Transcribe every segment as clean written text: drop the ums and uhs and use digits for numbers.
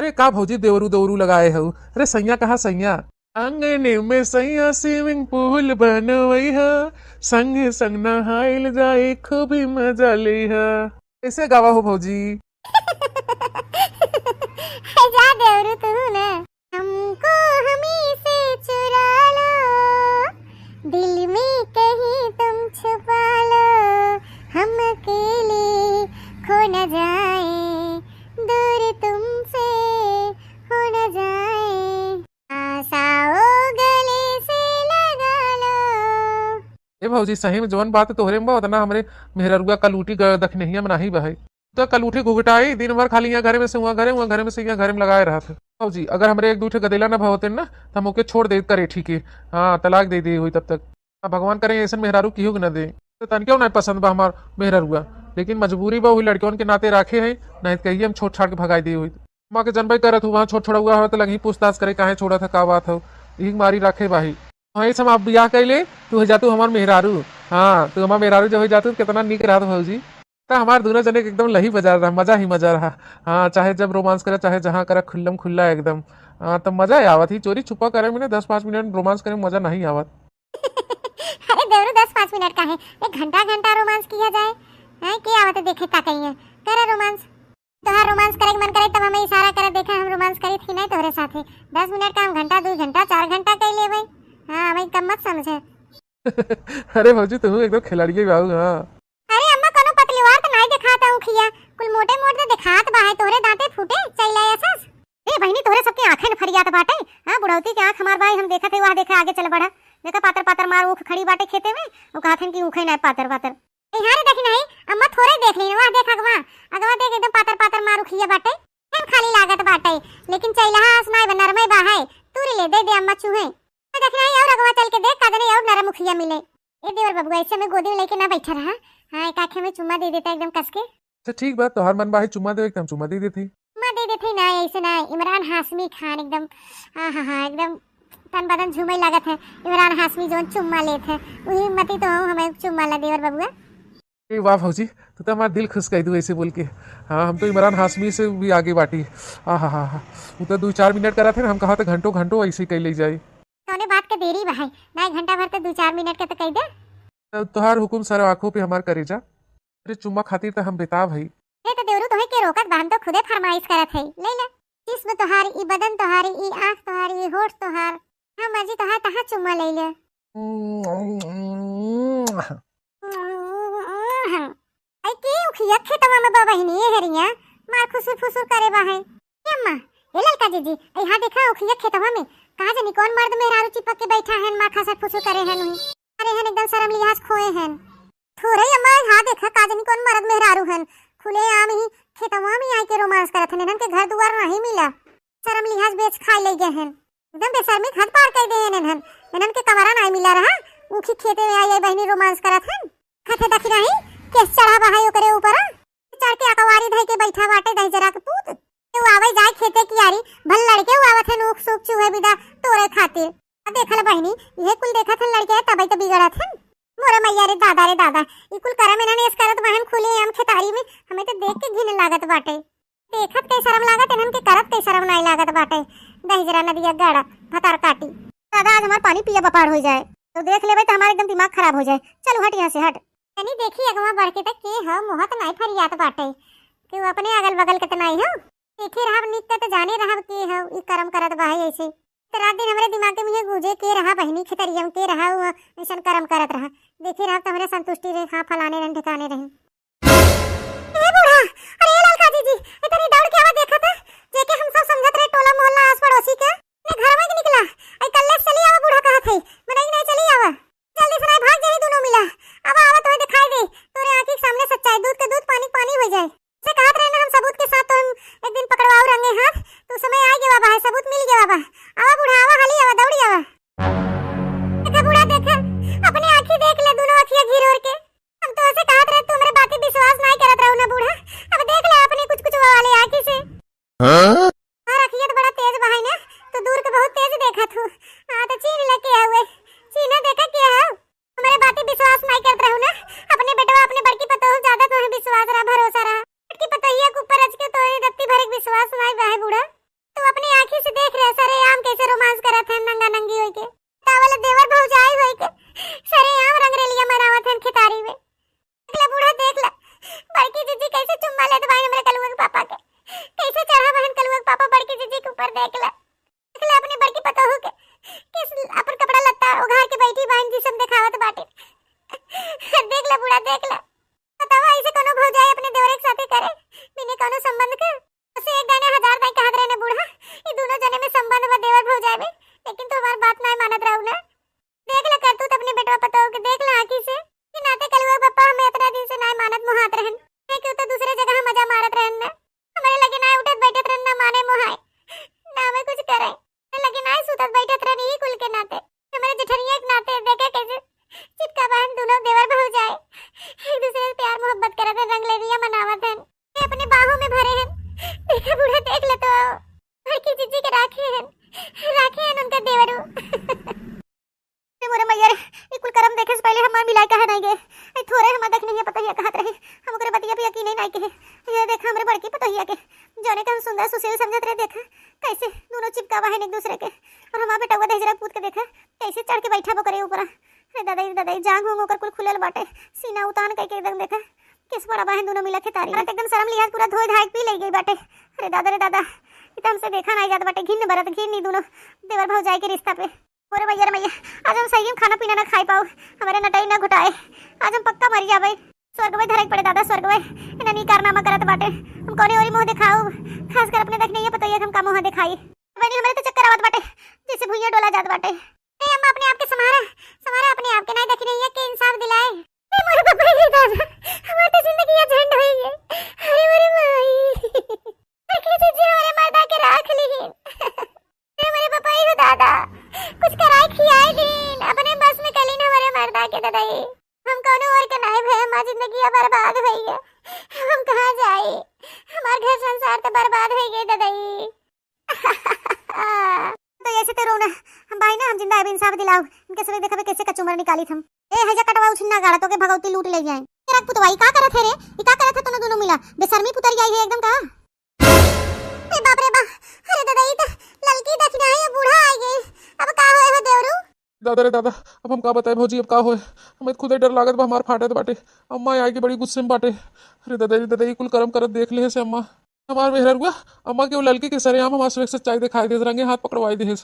अरे का भौजी देवरू देवरू लगाए हो? अरे सैया कहाँ सैया? आंगने में सैया स्विमिंग पूल बनवई है, संग संग नहाइल जाए खूब मजा ले है। कैसे गावा हो भौजी? जा देवरू तू ना, हमको हमी से चुरा लो, दिल में कहीं तुम छुपा लो, हम अकेले खो न जाए, दूर तुमसे हो न जाए, आसाओ गले से लगा लो। ए भौजी सही में जवन बात है तोहरे में बहुत ना, हमरे मेहररुआ कलूटी दखनहिया में नाही बहे तो कलूठी घुघटाई दिन भर खाली यहाँ घरे में से वहाँ घरे में से यहाँ घरे में लगाए रहा था। भौजी अगर हमरे एक दूठे गदेला ना भवते ना तो हम ओके छोड़ दे करे ठीक है। हाँ तलाक दे दी हुई तब तक। हाँ भगवान करे ऐसा मेहरारू की न दे तो तन क्यों नहीं पसंद बा हमार मेहरारुआ, लेकिन मजबूरी बा हुई लड़कियों के नाते राखे है, नहीं तो कहिए हम छोड़ छाड़ के भगाई दी हुई। माँ के जनबई करत हूँ वहाँ छोड़ा हुआ हो तो लगी पूछताछ करे कहाँ छोड़ा था का बात हो, यही मारी रखे बाही। वही सब आप बियाह कैले तू हो जातू हमार मेहरारू। हाँ तू हमार मेहरारू जब हो जातू कितना निक रहा भौजी, तो हमारे दोनों जने एकदम लही बजा रहा, मजा ही मजा रहा। हाँ चाहे जब रोमांस करे चाहे जहाँ करे खुल्लम खुल्ला एकदम। हाँ तो मजा आवत ही, चोरी छुपा करे में 10-5 मिनट रोमांस करे में मजा नहीं आवत। अरे देवरू 10-5 मिनट का है, एक घंटा घंटा रोमांस किया जाए है क्या आवत देखे ता कहीं करे रोमांस। तोहार रोमांस करे मन करे तब हमें इशारा करे देखा हम रोमांस करी थी नहीं तोहरे साथे। 10 मिनट का हम घंटा 2 घंटा 4 घंटा कर ले भाई। हाँ हमें कम मत समझे। अरे भौजी तुम एकदम खिलाड़ी बाबू। हाँ अरे अम्मा कोनो पतलीवार तो नहीं दिखाता हूं खिया, कुल मोटे मोटे दिखात बा है तोहरे दांते फूटे चैला ऐसा। ए बहनी तोहरे सबके आंखें फरियात बाटे। हां बुढ़ौती के आंख हमार भाई हम देखत है वहां देखा आगे चल बढ़ा, देखा पातर पातर मार ऊख खड़ी बाटे खेते में, वो कहथन की ऊखे नहीं पातर पातर। ए हां रे देखी नहीं अम्मा थोड़े देख ली वहां देख अगवा देख एकदम पातर पातर मार उखिया बाटे, हम खाली लागत बाटे, लेकिन चैला हास नहीं नरमे बा है तूरी ले दे अम्मा चूहे। देख नहीं और अगवा चल के देख कदने और नरम उखिया मिले। ए देवर बाबू ऐसे में गोदी में लेके ना बैठा रहा। हाँ एक आंखें में चुम्मा दे देता एकदम कस के। अच्छा ठीक बात तो हर मन बाही चुम्मा दे एकदम चुम्मा दे देती। चुम्मा दे देते ना ऐसे ना, इमरान हाशमी खान एकदम। हाँ हाँ हाँ एकदम तन बदन झूमे लागत है इमरान हाशमी जो चुम्मा लेते हैं वही मती तो हमें चुम्मा ला देवर बाबू। ए वाह भौजी तू तो हमारा दिल खुश कर दू ऐसे बोल के। हाँ हम तो इमरान हाशमी से भी आगे बाटी। हाँ हाँ हाँ हाँ वो तो 2-4 मिनट करा थे ना, हम कहा था घंटों घंटों ऐसे ही कह ले जाए। तोने बात के देरी भाई ना, घंटा भर तो 2-4 मिनट के तो कह दे। तुहार हुकुम सर आंखों पे हमार करे जा। अरे चुम्मा खातिर तो हम बेताब है। ए तो देवरू तोहे के रोकत बा, हम तो खुदे फरमाइश करत है ले ले। जिस्म तोहारी ई बदन तोहारी ई आंख तोहारी ई होठ तोहार, हम मर्जी तोहार तहा चुम्मा ले ले। आई के उखिया खेतवा में बबहिनी ए हरिया मार खुसुर फुसुर करे बा है। ए अम्मा ए ललका जीजी आई हां देखा उखिया खेतवा में कहां जानी कौन मर्द मेहरारू चिपक के बैठा है मार खसर फुसुर करे है नहीं। अरे हन एकदम शर्म लिहाज खोए हैं थोड़े। अम्मा हां देखा का जानी कौन मर्द मेहरारू हैं खुले आम ही खेतवा में आई के रोमांस करत हैं, इनन के घर दुआर नहीं मिला, शर्म लिहाज बेच खा ले गए हैं, एकदम बेशर्मी हद पार कर दे हैं इनन के कमरा नहीं मिला रहा। ऊखी खेते में आई बहनी रोमांस करत हैं खथे दखी नहीं केस चढ़ा बहाई ओकरे ऊपर चढ़ के अकवारी धई के बैठा बाटे दही जरा के पूत के आवे जाए खेते की यारी भल लड़के आवत है नोक सूख चूहे बिदा तोरे खातिर। देखल बहनी ये कुल देखत है लड़के तबई तो बिगड़त है मोरे मैया रे दादा ई कुल करम इन्हने इस करत बहन खुले हम खेतारी में हमें तो देख के घिन लागत बाटे। देखत के शर्म लागत इन्हन के करत के शर्म नहीं लागत बाटे। दही जरा नदिया गाड़ा भतार काटी दादा आज हमार पानी पिया बपार हो जाए तो देख लेबे तो हमारा एकदम दिमाग खराब हो जाए। चलो हट यहाँ से हट। यानी देखी अगवा बढ़ के तक के ह मोहत नहीं फरियात बाटे कि वो अपने अगल बगल के नहीं हो देखे रहब नित्य तो जाने रहब के हो ई करम करत बाहे ऐसे। तो रात दिन हमारे दिमाग में ये गुजे के रहा बहनी खेतरिया के रहा ऐसा करम करत रहा देखे रहा तो हमारे संतुष्टि रे हाँ फलाने रहे ठिकाने रहे। ए बूढ़ा अरे ललका जीजी इतनी दौड़ के आवा देखा था जेके हम सब समझत रहे टोला मोहल्ला आस पड़ोसी के ने घर में निकला आई कल्ले चली आवा बूढ़ा कहा थे मने नहीं चली आवा जल्दी से भाग जाई दोनों मिला अब आवा तुम्हें दिखाई दे तोरे आंखी के सामने सच्चाई दूध के दूध पानी पानी हो जाए से कहत रहे ना हम सबूत के साथ तो हम एक दिन पकड़वाओ रंगे हाथ तो समय आ गया बाबा है सबूत मिल गया बाबा आवा बूढ़ा आवा हाली आवा दौड़ी आवा। देखा बूढ़ा देखा अपने आंखी देख ले दोनों आंखियां घिर और के हम तो ऐसे कहत रहे तू मेरे बातें विश्वास नहीं करत रहो ना बूढ़ा अब देख ले अपने कुछ वाले आंखी से। हां और आंखियां तो बड़ा तेज बहाई ना तो दूर के बहुत तेज देखा तू हां तो चीन लेके हुए बहन जी सब दिखावत बाटे। देख ले बुढ़ा देख ले, बतावा ऐसे कोनो भौजाई अपने देवर के साथे करे बिना कोनो संबंध के। उसे एक गाने हजार बाई कहत रहे ने बूढ़ा, ये दोनों जने में संबंध बा देवर भौजाई में, लेकिन तू हमार बात नहीं मानत रहू ना। देख ले कर तू अपने बेटवा पताओ के देख ले आंखी से कि नाते कलुआ पप्पा हमें इतना दिन से नहीं मानत मुहात रहन, नहीं कि तो दूसरे जगह मजा मारत रहन ना। हमारे लगे ना उठत बैठत रहन ना माने मुहाए ना हमें कुछ करे, लगे ना सुतत बैठत रहन ही कुल के नाते। हमारे जेठनिया के नाते देखे कैसे चिपका बहन दोनों देवर भौजाई एक दूसरे से प्यार मोहब्बत करत हैं, रंगलेरिया मनावत हैं, अपने बाहों में भरे हैं। देखा बूढ़ा देख ले तो हर की जीजी के राखे हैं उनका देवरू। मोरे मैयर ई कुल करम देखे से पहले हमार मिलाई कहा नहीं गए, ए थोड़े हम देख नहीं पता है कहत रहे, हम ओकरे बतिया पे यकीन नहीं के। ये देखा हमरे बड़की पतोहिया के जोने के हम सुंदर सुशील समझत रहे, देखा कैसे दोनों चिपकावा है एक दूसरे के, और हमार बेटा दहजरा कूद के देखा कैसे चढ़ के बैठा बकरे ऊपर। अरे दादाई जांग होंग ओकर कुल खुलल बाटे, सीना उतान के एकदम देखा किस बड़ा बहन दोनों मिलत है तारी, एकदम शर्म लिहाज पूरा धोए धाय पी ले गई बाटे। अरे दादा ई त हमसे देखा नहीं जात बाटे, घिन बरत घिन नी दोनों देवर भौजाई के रिश्ता पे। ओरे मैया आज हम सही में खाना पीना ना खाई पाओ, हमारे नटाई ना घुटाए, आज हम पक्का मर जाबे। स्वर्ग में धरक पड़े दादा, स्वर्ग में इना नी कारनामा करत बाटे। हम कोने ओरी मुंह दिखाओ, खास कर अपने देखने ये पता है हम का मुंह दिखाई। बनी हमारे तो चक्कर आवत बाटे जैसे भुइया डोला जात बाटे। ए अम्मा अपने आप के समारा अपने आप के नहीं देख रही है कि इंसाफ दिलाए। ए मोरे पापा ये दादा हमारी तो जिंदगी झंड हुई है। अरे मोरे माई कैसे जी हमारे मर्दा के राख ली। अरे मोरे पापा ये दादा कुछ कराई खियाई दिन अपने बस में कली ना हमारे मर्दा के दादाई। हम कौनो और के नहीं भय, हमारी जिंदगी बर्बाद हुई है, हम कहां जाए, हमार घर संसार तो बर्बाद हो गए दादाई। तो ऐसे तो रोना हम भाई ना, हम जिंदा है इंसाफ दिलाओ, इनके सब देखबे कैसे कचुमर निकाली थम। ए हजा कटवा उछना गाड़ा तो के भगवती लूट ले जाए। तेरा पुतवाई का करत है रे, ई का करत है तोनो दोनों मिला, बेशर्मी पुतरी आई है एकदम का। ए बाप रे बाप, अरे दादाई तो ललकी दखना है बूढ़ा आ गई, अब का होए हो देवरू। दादा रे दादा अब हम का बताए भौजी, अब का होए, हमें खुद ही डर लागत बा हमार फाटत बाटे। अम्मा आई के बड़ी गुस्से में बाटे। अरे दादा कुल करम करत देख ले से अम्मा, हमार मेहर हुआ अम्मा के वो लड़की के सरेआम हमार से सच्चाई दिखाई दे, रंगे हाथ पकड़वाई दे।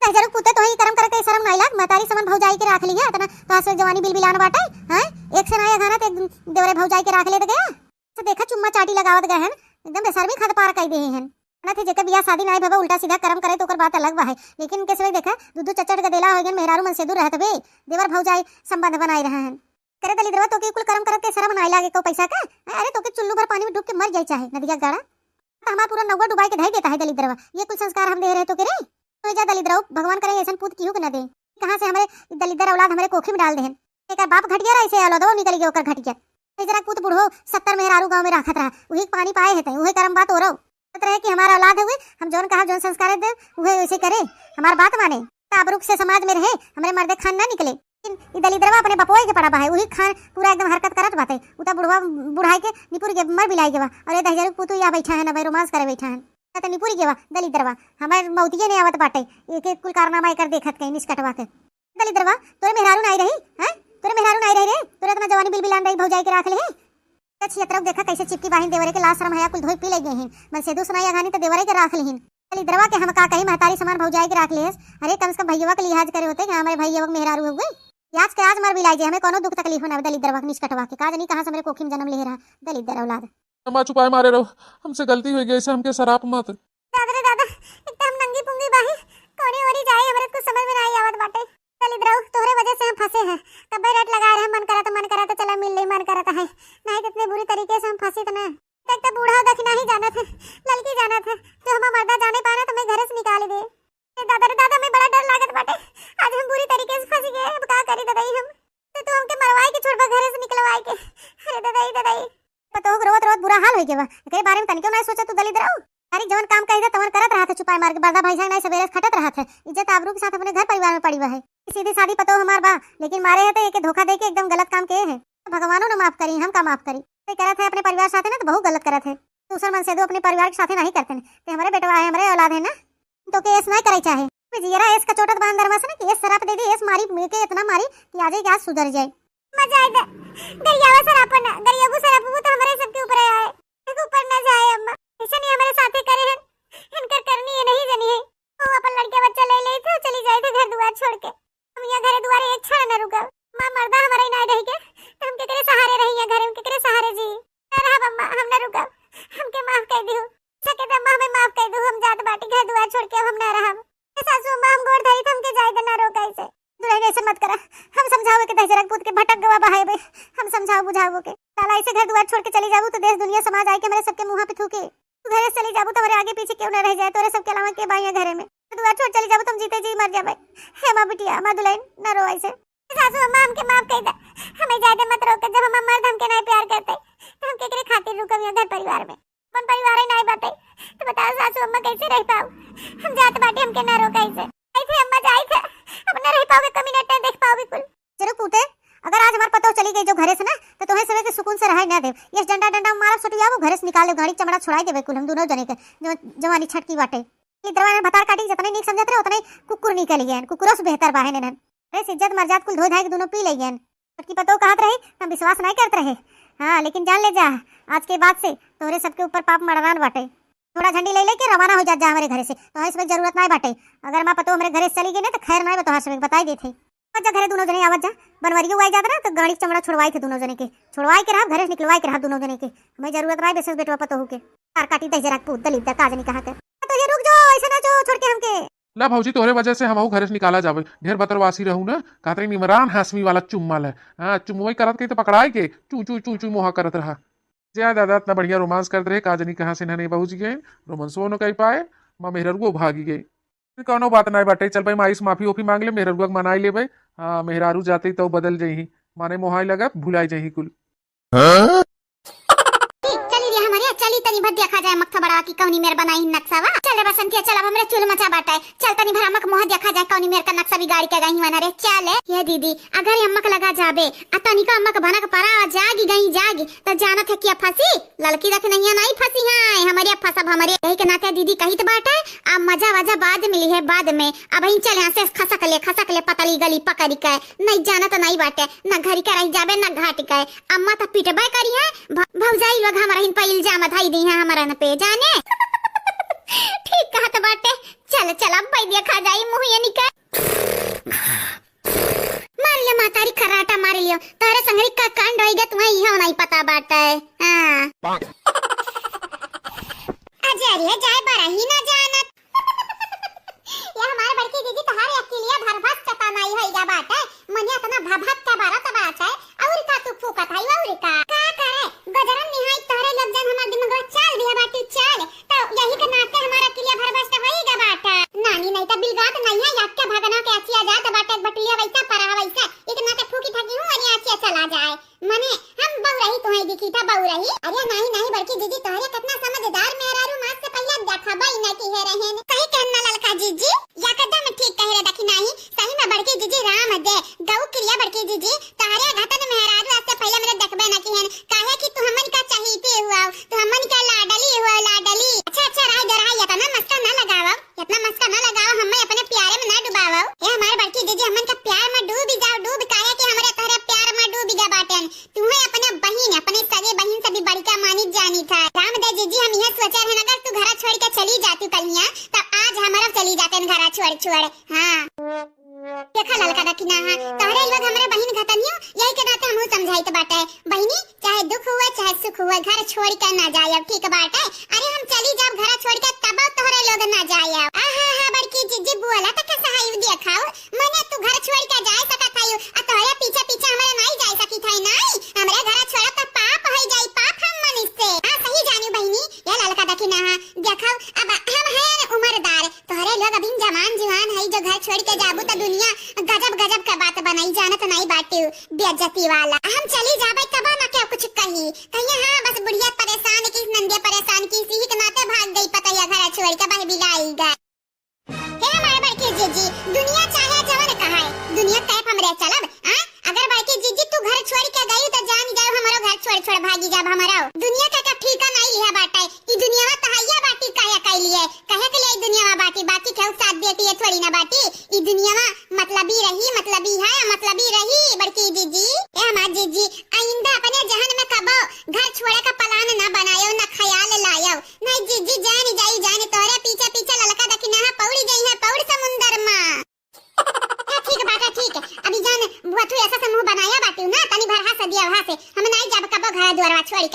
जरूर पुते तो ही करम करके शर्म नहीं लाग, मतारी समन भौजाई के राख ली है इतना तो आसे जवानी बिलबिलाना बाटे हैं। एक से नया गाना तो एक देवरे भौजाई के राख ले तो गया तो देखा चुम्मा चाटी लगावत गए हैं, एकदम बेशर्मी खद पार कई दे हैं ना थे। जेके बियाह शादी नहीं भबा उल्टा सीधा करम करे तो ओकर बात अलग बा है, लेकिन कैसे देखा दूधू चचड़ के देला हो गन मेहरारू मन से दूर रहत बे, देवर भौजाई संबंध बनाई रहे हैं। करे दली दरवा तो के कुल करम करत के शर्म नहीं लागे को पैसा का। अरे तो के चुल्लू भर पानी में डूब के मर जाई चाहे नदिया गाड़ा, हमार पूरा नौवा डुबाई के धई देता है दली दरवा। ये कुल संस्कार हम दे रहे तो के रे तो जा दलिद्र भगवान करे ऐसा पूत क्यों न दे, कहां से हमारे दलिद्र औलाद हमारे कोखी में डाल दे। एक बाप घटिया रहा ऐसे औलादो निकल गया ओकर घटिया। जरा पूत बुढ़ो 70 मेहरारू गांव में राखत रहा, वही पानी पाए हेते वही करम बात हो रहो रहे कि हमारा औलाद हुए हम जोन कहा जोन संस्कार दे वही वैसे करे, हमार बात माने ताबरुक से समाज में रहे, हमारे मर्दे खान ना निकले। ई दलिद्रवा अपने बपोई के पड़ा बा है, वही खान पूरा एकदम हरकत करत बाते, उता बुढ़वा बुढ़ाई के निपुर के मर बिलाई के बा। और ये दहजरू पुतु या बैठा है ना भाई रोमांस करे बैठा है त निपुरी के बा दलिद्रवा हमारे मौतिये ने आवत बाटे। एक एक कुल कारनामा कर देखत कहीं निष्कटवा के दलिद्रवा तोरे मेहरारू नहीं रही हैं, तोरे मेहरारू नहीं रही रे, तोरे इतना जवानी बिलबिलान रही भौजाई के राख ले है। अच्छी तरफ देखा कैसे चिपकी बाहिन देवरे के लाश शर्म हया कुल धोई पी ले गए हैं, मन से दूसरा या गानी तो देवरे के राख लेहिन। दलिद्रवा के हम का कहीं महतारी समान भौजाई के राख ले। अरे कम से कम भैया के लिहाज करे होते कि हमारे भैया मेहरारू हो गए, आज के आज मर बिलाई जे, हमें कोनो दुख तकलीफ ना दलिद्रवा के निष्कटवा के काज नहीं कहां से मेरे कोखी में जन्म ले रहा दलिद्र औलाद। अम्मा चुपाए मारे रहो, हमसे गलती हो गई, ऐसे हमके शराप मत। दादा दादा एकदम नंगी पुंगी बाही कोने ओरी जाए हमरे कुछ समझ में नहीं आवत बाटे। दलिद्र तोहरे वजह से हम फंसे हैं, कब रेट लगा रहे मन करा तो चला मिल ले मन करता है, नहीं कितने बुरी तरीके से हम फंसे तना। एक तो बूढ़ा दखना ही जाना था, लड़की जाना था, जो हम मर्दा जाने पाना तो मैं घर से निकाल दे। दादा रे दादा मैं बड़ा डर लागत बाटे, आज हम बुरी तरीके से फंस गए, अब का करी दादाई हम तो हमके मरवाई के छोड़बा घर से निकलवाई के। अरे दादाई पतो रोत रोत बुरा हाल हो गया एकरे बारे में तनिको नहीं सोचा तू दलिद्र अरे जवन काम कही तवन करत रहा था, छुपाई मार के बर्दा भाई नहीं सवेरे खटत रहा था, इज्जत आबरू के साथ अपने घर परिवार में पड़ी हुआ है। सीधी सादी पतो हमार बा लेकिन मारे है तो एक धोखा दे के एकदम गलत काम किए है, तो भगवानों ने माफ करी हम का माफ करी। तो करत है अपने परिवार साथे ना तो बहुत गलत करत है, दूसरा मन से दो अपने परिवार के साथे नहीं करते ते हमारे बेटवा है हमारे औलाद है ना, तो के ऐसा नहीं करे चाहे जीरा ऐस का चोटत बांध दरमा से ना कि ऐस शराब दे दी ऐस मारी के इतना मारी कि आज ही आज सुधर जाए। मजा आए गरियावा सरापन गरियाबू सरापू तो हमारे सबके ऊपर आए, ऊपर न जाए अम्मा ऐसा नहीं हमारे साथे करे हैं, इनकर करनी है नहीं जनी है। वो अपन लड़के बच्चा ले ले तो चली जाए थे घर दुआर छोड़ के, हम यहाँ घरे दुआरे एक क्षण न रुकब। मां मर्दा हमारा ही ना रही के तो हम केकरे सहारे रही यहाँ घरे, हम केकरे सहारे जी। ना रहब अम्मा, हम न रुकब, हमके माफ कर दियो, सके तो अम्मा हमें माफ कर दो। हम जात बाटी घर दुआर छोड़ के अब हम न रहब। सासू अम्मा हम गोड़ धरी हमके जाए ना रोका ऐसे। दुल्हन ऐसे मत करा, हम समझाओ के दहजरक पूत के भटक गवा बहाए बे, हम समझाओ बुझाओ के। साला ऐसे घर दुआर छोड़ के चली जाबू तो देश दुनिया समाज आए के मेरे सबके मुंह पे थूके। तू घर से चली जाबू तो हमारे आगे पीछे क्यों न रह जाए, तोरे सबके अलावा के बाइया घरे में। तो दुआर छोड़ चली जाबू तुम जीते जी मर जाबे। हे मां बिटिया, मां दुल्हन न रो ऐसे। सासू अम्मा हमके माफ कर दे, हमें ज्यादा मत रोक। जब हम मर्द हमके नहीं प्यार करते तो हम केकरे खातिर रुकब यहाँ घर परिवार में। अपन परिवार ही नहीं बाटे तो बताओ सासू अम्मा कैसे रह पाओ। हम जात बाटी हमके न रोक ऐसे। ऐसे अम्मा जाई थे, अब न रह पाओगे, कमी न देख पाओ बिल्कुल। चलो पूते, अगर आज हमार पतो चली गई जो घरे से ना तो तुम्हें समय के सुकून से रह ना दे। ये डंडा डंडा मारब सटिया वो घरे से निकाल ले, गाड़ी चमड़ा छुड़ाई देबे कुल हम दोनों जने के जो जवानी छटकी बाटे। ई दरवा में भतार काटी जतने नीक समझत रहे उतने कुकुर निकल गए, कुकुरों से बेहतर बाहे ने। अरे इज्जत मर्जात कुल धो धाई के दोनों पी ले गए। छटकी पतो कहत रहे हम विश्वास नहीं करते रहे। हां लेकिन जान ले जा, आज के बाद से तोरे सबके ऊपर पाप मड़रान बाटे। थोड़ा झंडी ले लेके रवाना हो जा हमारे घरे से, तो इसमें जरूरत नहीं बाटे। अगर मां पतो हमारे घरे से चली गई ना तो खैर नहीं बता हमें बताई देथे। जा घरे दोनों जने आवत जा, बनवरियो आई जात ना तो गाड़ी चमड़ा छुड़वाई थे दोनों जने के, छुड़वाई के रहा घरे से निकलवाई के रहा दोनों जने के। हमें जरूरत नहीं बेसस बेटवा पतो हो के तार काटी दे जरा पूत दलित काज नहीं कहा कर। तो ये रुक जाओ, ऐसे ना जो छोड़ के हमके। ला भौजी तोहरे वजह से हमहू घरे से निकाला जावे। ढेर बतरवासी रहू ना, कातरी निमरान हासमी वाला चुम्मल है। हां चुम्मोई करत के तो पकड़ाई के चू चू चू चू मोहा करत रहा। जया दादा इतना बढ़िया रोमांस करते रहे, काजनी कहाँ से नने बहू जी गए, रोमांसो न कह पाए। माँ मेहररुआ भागी गई। कौनो बात नहीं बाटे, चल भाई माई से माफी ओफी मांग ले, मेहररुआ मनाई ले भाई। हाँ मेहरारू जाते तो बदल जही, माने मोहाई लगा भुलाई जही कुल। चली तनी भर देखा जाए मक्था बड़ा की कौनी मेर बनाई नक्शावा। चल रे बसंतिया चल, अब हमरे चूल मचा बाटा है। चल तनी भर अम्मक मोह देखा जाए कौनी मेर का नक्शा बिगाड़ के गई वना रे। चल ये दीदी अगर अम्मक लगा जाबे अतनी का अम्मक भनक परा जागी गई जागी तो जानत है कि फंसी लड़की रख नहीं फंसी है हमारे फंसब हमारे यही के नाते दीदी कही तो बाटा है। अब मजा वजा बाद मिली है बाद में। अब इन चल यहाँ से खसक ले पतली गली पकड़ी के नहीं जाना तो नहीं बाटे न घरी का रही जाबे न घाट के। अम्मा तो पिटबे करी है, भौजाई लोग हमारा इन पे इल्जाम धाई दी है हमारा न पे जाने। ठीक कहा तो बाटे। चल चल अब भाई देखा जाई मुंह ये निका मार लियो मातारी खराटा मार लियो तारे संगरी का कांड होइगा तुम्हें यह नहीं पता बाटा है। हां अजरिया जाए बड़ा ही ना जानत। ये हमारे बड़की दीदी तुम्हारे अकेलिया भरभस चता नहीं होइगा बाटा मनिया तना भभत का बारा तबा है और का तू फूका थाई और का करे गजरन निहाई तोरे लग जान हमार दिमाग चल दिया बाटी चल तो यही के नाते हमारा अकेलिया भरभस तो होइगा बाटा। नानी नहीं तो बिलगात नहीं है याद के भगना के आचिया जा तो बाटा बटलिया वैसा परा वैसा एक नाते फूकी थाकी हूं और आचिया चला जाए मने हम बहु रही तुम्हें दिखी था बहु रही। अरे नहीं बड़की दीदी तोरे कितना समझदार मेहरारू मां से पहले देखबा ही नहीं है रहे सही कहना ललका जीजी या कदम ठीक कह रे देखी नहीं सही में बड़की जीजी राम दे गौ क्रिया बड़की जीजी तारे घटन मेहरारू से पहले मेरे देखबे ना की है काहे कि तू हमन का चाहिए हुआ तू हमन का लाडली हुआ लाडली। अच्छा राय दे रहा इतना मस्का ना लगाओ हमें अपने प्यारे में ना डुबाओ। ये हमारे बड़की जीजी हमन का प्यार में डूब जाओ डूब काहे कि हमरे तोरे प्यार में डूब जा बाटन तुम्हें अपने बहन अपने सगे बहन से भी बड़का मानी जानी था। राम दे जीजी हम यह सोचा है अगर तू घर छोड़ के चली जाती कलिया तब आज हमारा चली जाते घर छोड़। हां देखा ललका दखी ना तोरे लोग हमरे बहन घतनियो यही के नाते हमहु समझाई तो बाटे बहनी चाहे दुख हुए चाहे सुख हुए घर छोड़ के ना जाए ठीक बाटे। अरे हम चली जाब घर छोड़ के तब तोरे लोग ना जाए। आहा बड़की जीजी बोला त कैसा है देखाओ मने तू घर छोड़ के जाए सकत है आ तोरे पीछे हमरे नहीं जाए सकी थाई नहीं हमरे घर छोड़ त पाप हो जाई पाप हम मन से। हां सही जानी बहनी ये ललका दखी ना देखाओ अब हम है उम्रदार तोरे लोग अभी जवान है जो घर छोड़ के जाबू त दुनिया गजब का बात बनाई जानत नहीं बाटे बेइज्जती वाला। हम चली जाबे तब ना क्या कुछ कही हां बस बुढ़िया परेशान की नंदे परेशान की इसी के नाते भाग गई पता है घर छोड़ के बाहर बिलाईगा। हे हमारे बड़की जीजी दुनिया चाहे जवन कहा है दुनिया तय हमरे चलब। हां अगर बड़की जीजी तू घर छोड़ के गई तो जान जाओ हमारो घर छोड़ भागी जाब हमारो दुनिया का ठीका नहीं लिया बाटे ई दुनिया में तहैया बाटी काया कैलिए कहे के लिए दुनिया में बाकी के साथ देती है थोड़ी ना बाटी ई दुनिया में मतलबी रही बड़की जीजी। ए हमार जीजी आइंदा अपने जहन में कबो घर छोड़े का प्लान ना बनायो ना ख्याल लायो नहीं जीजी जानी तोरे पीछे ललका दखी ना पौड़ी गई है पौड़ समुंदर में। ठीक बात है ठीक है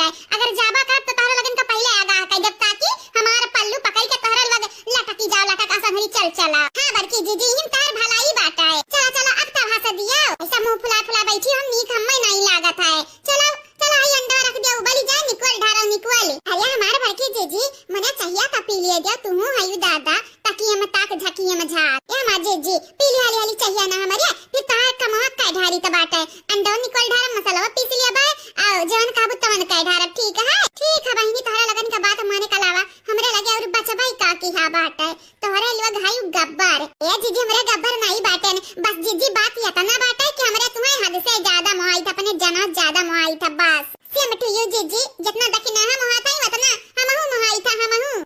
का अगर जाबा का तो तारा लगन का पहले आगा का जब ताकि हमारा पल्लू पकड़ के तारा लग लटकी जाओ लटक असंगरी चल चला। हां बड़की जीजी हिम तार भलाई बाटा है। चला चला अब तो भाषा दिया ऐसा मुंह फुला फुला बैठी हम नीक हम्मे नहीं लागत है। चलो चला आई अंडा रख दे उबली जाए निकल ढारो निकल। अरे हमार बड़की जीजी मने चाहिए त पी लिए जा तुम हयू दादा ताकि हम ताक झकिए में झाक ए मां जीजी पी ली हाली हाली चाहिए ना हमारे फिर तार कमा का ढारी त बाटा अंडा निकल ढारा मसाला पीस लिया बा आओ जवन काबू तवन का ढारा ठीक है बहिनी तोहरा लगन का बात माने का लावा हमरे लगे और बच्चा भाई का की हा बाटा है तोहरा लोग हाई गब्बर ए जीजी हमरे गब्बर नहीं बाटे बस जीजी बात ये तना बाटा कि हमरे तुम्हें हद से ज्यादा मोहाई था अपने जना ज्यादा मोहाई था बस सेम टू यू जीजी जितना दखिना हम मोहाता ही उतना हमहु मोहाई था हमहु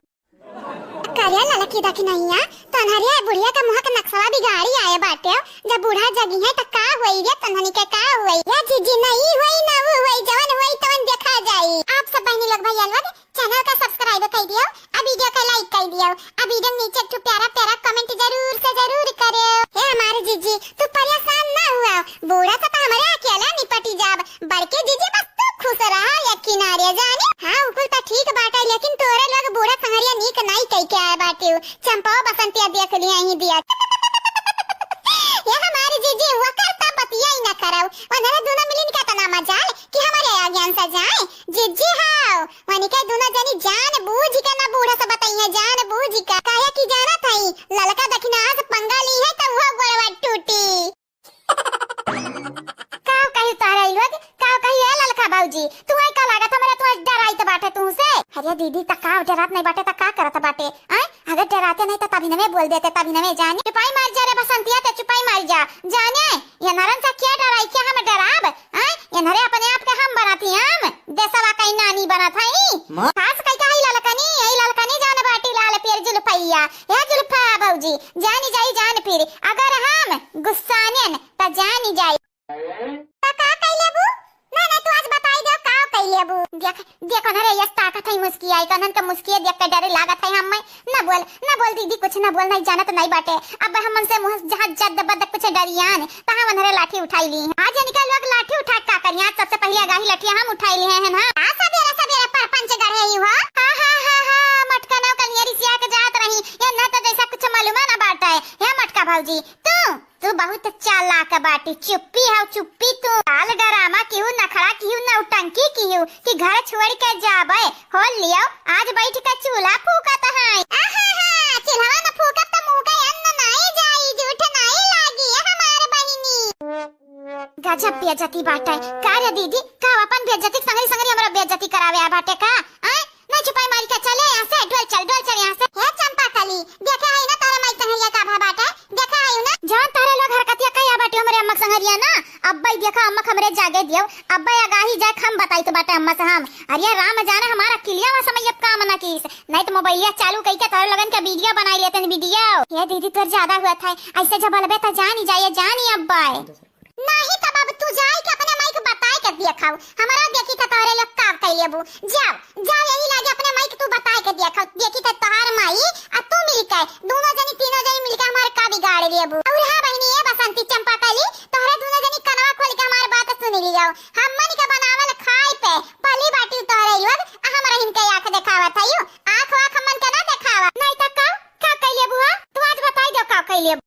करिया ललकी दखी नहीं है तनहरिया बुढ़िया का मुंह का नक्शा बिगाड़ी आए बाटे जब बूढ़ा जगी है त का होई रे तनहनी के का होई या जीजी नहीं होई ना वो होई जवन होई तवन देखा जाई। आप सब बहनी लोग भाई लोग चैनल का सब्सक्राइब कर दियो अब वीडियो का लाइक कर दियो अब वीडियो नीचे एक प्यारा प्यारा कमेंट जरूर से जरूर करो। हे हमारे जीजी तू परेशान ना हुआ बूढ़ा का तो हमारे अकेला निपटी जाब बड़के जीजी बस तू खुश रहा या किनारे जाने। हां ऊपर तो ठीक बाटा लेकिन तोरे लोग बूढ़ा संगरिया नीक नहीं कह के आए बाटे चंपा बसंतिया देख लिया ही दिया ये हमारे जीजी हुआ करता बतिया ही ना कराओ वनरे दोनों मिलिन का तना मजाल कि हमारे आज्ञान से जाए जीजी हां वनी के दोनों जनी जान बूझ के ना बूढ़ा से बताइए जान बूझ का काया की जाना थई ललका दखिना आज पंगा ली है तो वो गोड़वा टूटी काव कही तारा लोग काव कही है ललका बाबूजी तू आई का लागत हमरा तू डराई त बाटे तू से। अरे दीदी त काव डरात नहीं बाटे त का करत बाटे हैं अगर डराते नहीं तो तभी न बोल देते तभी न जाने चुपाई मार जा रे बसंतिया ते चुपाई मार जा जाने ये नरन सा क्या डराई क्या हम डराब हैं ये नरे अपने आप के हम बनाती हम देसवा कहीं नानी बना था ही खास कई का ही ललकनी जाने बाटी लाल पेर जुल्फैया या जुल्फा बाबूजी जानी जाई जान फिर अगर हम गुस्सानेन त जानी जाई का कई लेबू ना तू आज बताई दे का कई लेबू देख नरे ये ताकत है मुस्की आई कनन का मुस्की देख के डरे लागत है हम ना बोल दीदी कुछ ना बोल नहीं जानत नहीं बाटे अब हम मन से मुंह जहां जद बद कुछ डरियान त हम नरे लाठी उठाई ली आज निकल लोग लाठी उठा का करिया सबसे पहले गाही लाठी हम उठाई लिए हैं ना आ सबेरे पर पंच गढ़े ही हुआ हा मटका ना कलियरी सिया के जात रही ये ना तो जैसा कुछ मालूम ना बाटा है हे मटका भौजी तू बहुत चालाक बाटी चुप्पी है चुप्पी तू हाल डरामा क्यों नखड़ा क्यों ना उटंकी क्यों कि घर छोड़ के जाबे हो लियो आज बैठ के चूल्हा फूकत है चूल्हा ना फूकत त मुंह के अन्न नहीं जाई झूठ नहीं लागी हमारे बहिनी गजब बेइज्जती बाटे का रे दीदी का अपन बेइज्जती संगरी हमरा बेइज्जती करावे आ बाटे का ना चुपाई मार के चले यहां से डोल चल यहां से हे चंपा कली देखा है ना तारा माई संगरिया का भा बाटे देखा है ना जान तारे लोग हरकतिया कया बाटे हमरे अम्मा संगरिया ना अब्बा देखा अम्मा हमरे जागे दियो अब्बा आगाही जाए हम बताई तो बाटे अम्मा से हम अरे राम जाने हमारा किलिया में समय अब काम ना कीस नहीं तो मोबाइलिया चालू कई के तारे लगन के वीडियो बनाई लेते वीडियो ये दीदी तोर ज्यादा हुआ था ऐसे जब बोलबे त जानी जानी अब्बा नहीं तब अब तू जाई के अपने माई को बताए के दिखाओ हमारा देखी त तोरे लोग का कई लेबू जाओ यही लागे अपने माई को तू बताए के दिखाओ देखी त तोहार माई आ तू मिलके दोनों जनी तीनों जनी मिलके हमारे का बिगाड़ लेबू और हां बहनी ये बसंती चंपा कली तोहरे दोनों जनी कनवा खोल के हमारी बात सुन लियो हम मन के बनावल खाई पे पली बाटी तोहरे लोग हमरा हिनके आंख देखावा थायो आंख मन के ना देखावा नहीं त का कई लेबू तू आज बताई दो का कई लेबू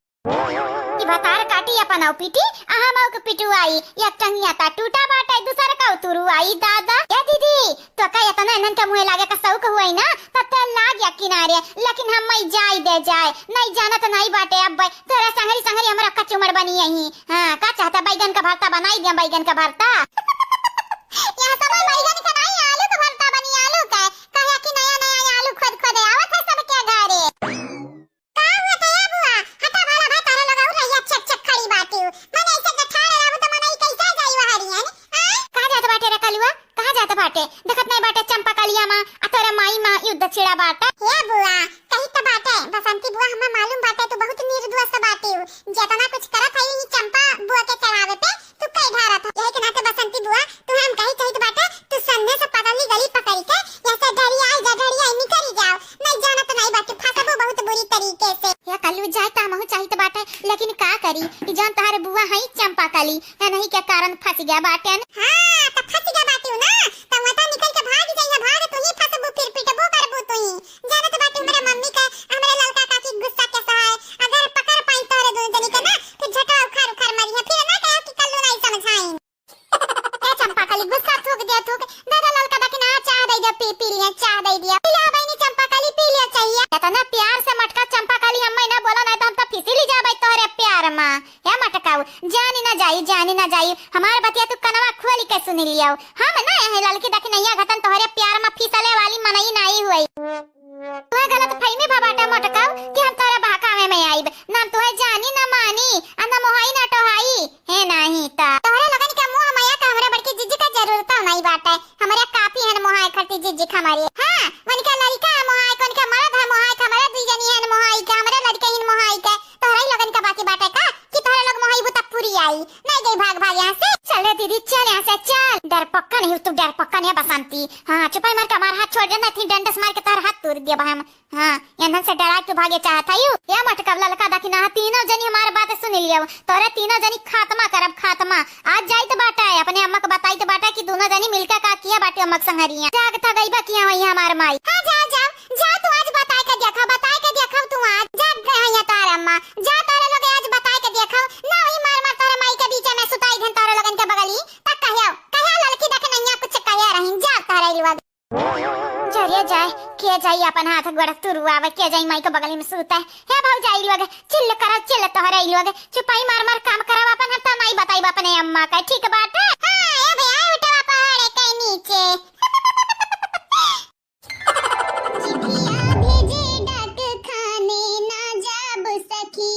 ई बतार काटी अपन औ पीटी आहा माऊ के पिटू आई एक टंगिया ता टूटा बाटा दूसरा का उतरू आई दादा ए दीदी तो का इतना नन के मुंह लागे का सौक हुई ना तते लाग या किनारे लेकिन हम मई जाई दे जाए नहीं जाना तो नहीं बाटे अब तोरा संगरी हमरा कचुमर बनी यही हां का चाहता बैगन का भरता बनाई दे बैगन का भरता यहां सब बैगन का नहीं आलू का भरता बनी आलू का कहे कि नया आलू खुद आवत है सब के घरे देखत नहीं बाटे चंपा कालिया मां अतरा माई मां युद्ध छेड़ा बाटा हे बुआ कहीं तो बाटे बसंती बुआ हमें मालूम बाटे तू बहुत निर्दोष बाटे जेतना कुछ करत है ये चंपा बुआ के चढ़ावे पे तू कई ढारा था यही के नाते बसंती बुआ तू हम कहीं कहीं तो बाटे तू संने से पगली गली पकड़ के ऐसे ढड़ी आई निकल जाओ नहीं जाना तो नहीं बाटे फसबो बहुत बुरी तरीके से या कल्लू जाए ता महु चाहिए बाटे लेकिन का करी ई जान तारे बुआ है चंपा काली है नहीं के कारण फंस गया बाटे हां तो फंस गया बाटे ना तो वता निकल खाली गुस्सा थूक दादा ललका दा के ना चाह दे दिया पी लिया चाह दे दिया पिला बहनी चंपा काली पी लिया चाहिए तो ना प्यार से मटका चंपा काली अम्मा ना बोला नहीं तो हम तो फिसली जाबे तोरे प्यार मां या मटकाऊ जानी ना जाई हमार बतिया तू कनवा खोली के सुन लियो हम ना यही ललकी दा के नैया घटन तोरे प्यार में फिसले वाली मनई नहीं हुई तू गलत फहमी भबाटा मटकाऊ कि हम तोरे बहकावे में आईब नाम तू जानी ना मानी ना मोहाई ना टोहाई है नहीं ता तोरे लगन के मुंह माया का हमरे बड़की जिज्जी का जरूरत नहीं बाटे हमरे काफी है मोहाई खटी जिज्जी हमारी हां मन का लड़का मोहाई कोन का मर्द है मोहाई हमारे दुई जनी है मोहाई का हमरे लड़के इन मोहाई का तोरे लगन का बाकी बाटे का कि तोरे लोग मोहाई बुता पूरी आई नहीं गई भाग यहां से चले दीदी चल यहां से चल डर पक्का नहीं तू डर पक्का नहीं बसंती हां चुपाई मार का मार हाथ छोड़ देना थी डंडस मार के तार हाथ तोड़ दिया हम हां यहां से डरा के भागे चाहता यू या मटका ललका दा कि ना तीनों जनी हमार बात सुन लियो तोरे तीनों जनी खात्मा करब खात्मा आज जाई तो बाटा है अपने अम्मा को बताई तो बाटा कि दोनों जनी मिलकर का किया बाटे अम्मा संगरिया जाग था गईबा किया वही हमार माई हां जा तू आज बताई के देखा तू आज जाग गया है तार अम्मा जा तारे लोग आज बताई के देखा ना वही मार तारे माई के बीच में सुताई धन तारे लगन के बगली तक कहियो लड़की देख नैया कुछ कहिया रही जा तारे लिवा जरिया जाए के जाई अपन हाथ गोड़ तुरुआवे के जाई माई के बगली में सुता है भाऊ जाई लोग चिल्ल तोहरे लोग चुपाई मार काम करावा अपन हत्ता माई बताई अपने अम्मा का ठीक बात है हां ए भैया उठवा पहाड़ के नीचे चिट्ठियां भेजे डाक खाने ना जाब सखी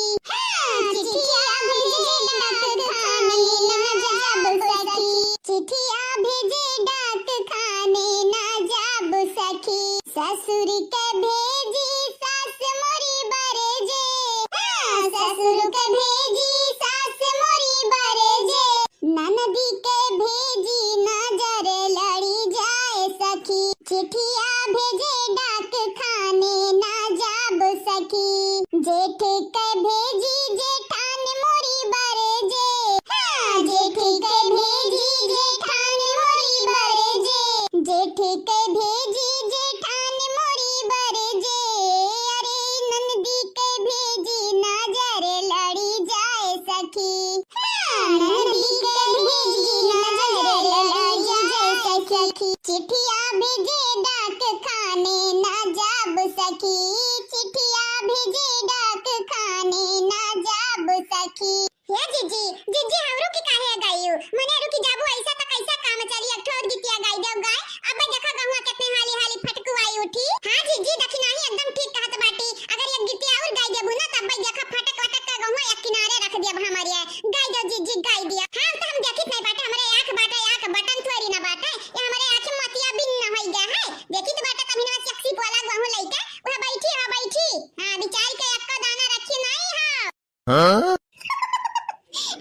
चिट्ठियां भेजे डाक खाने ना जाब सखी चिट्ठियां भेजे डाक खाने ना जाब सखी ससुर के भेजी सास मोरी बरे जे ससुर के भेजी सास मोरी बरे जे ननदी के भेजी नजर लड़ी जाए सखी चिट्ठियां भेजे डाक खाने ना जाब सखी जेठ के भेजी जेठान मोरी बरे जे जेठ के भेजी जेठान मोरी बरे जे जेठ के भेजी जेठान मोरी बरे जे अरे नंदी के भेजी नजर लड़ी जाए सखी नंदी के भेजी नजर लड़ी जाए सखी चिट्ठियां भेजे डाक खाने ना जाब सखी चिट्ठियां भेजे डाक खाने ना जाब सखी या जीजी हमरो की काहे गाइयो मने रुकी जाबू ऐसा त कैसा काम चली अठोर गीतिया गाई देव गाय अब देखा गहुआ कितने हाली फटकुआई उठी हां जीजी देखी नाही एकदम ठीक कहत बाटी अगर एक गीतिया और गाई देबू ना तब देखा फटक का गहुआ एक किनारे रख देब हमारे गाई दो जीजी गाई दिया हां तो हम देखित नहीं बाटे हमरे आंख बाटे आंख बटन थोड़ी ना बाटे ये हमरे आंख मोतिया बिन ना होई गया है देखी तो बाटे कभी ना सेक्सी बोला गहु लइका वह बैठी हां बिचारी के एक का दाना रखी नहीं हां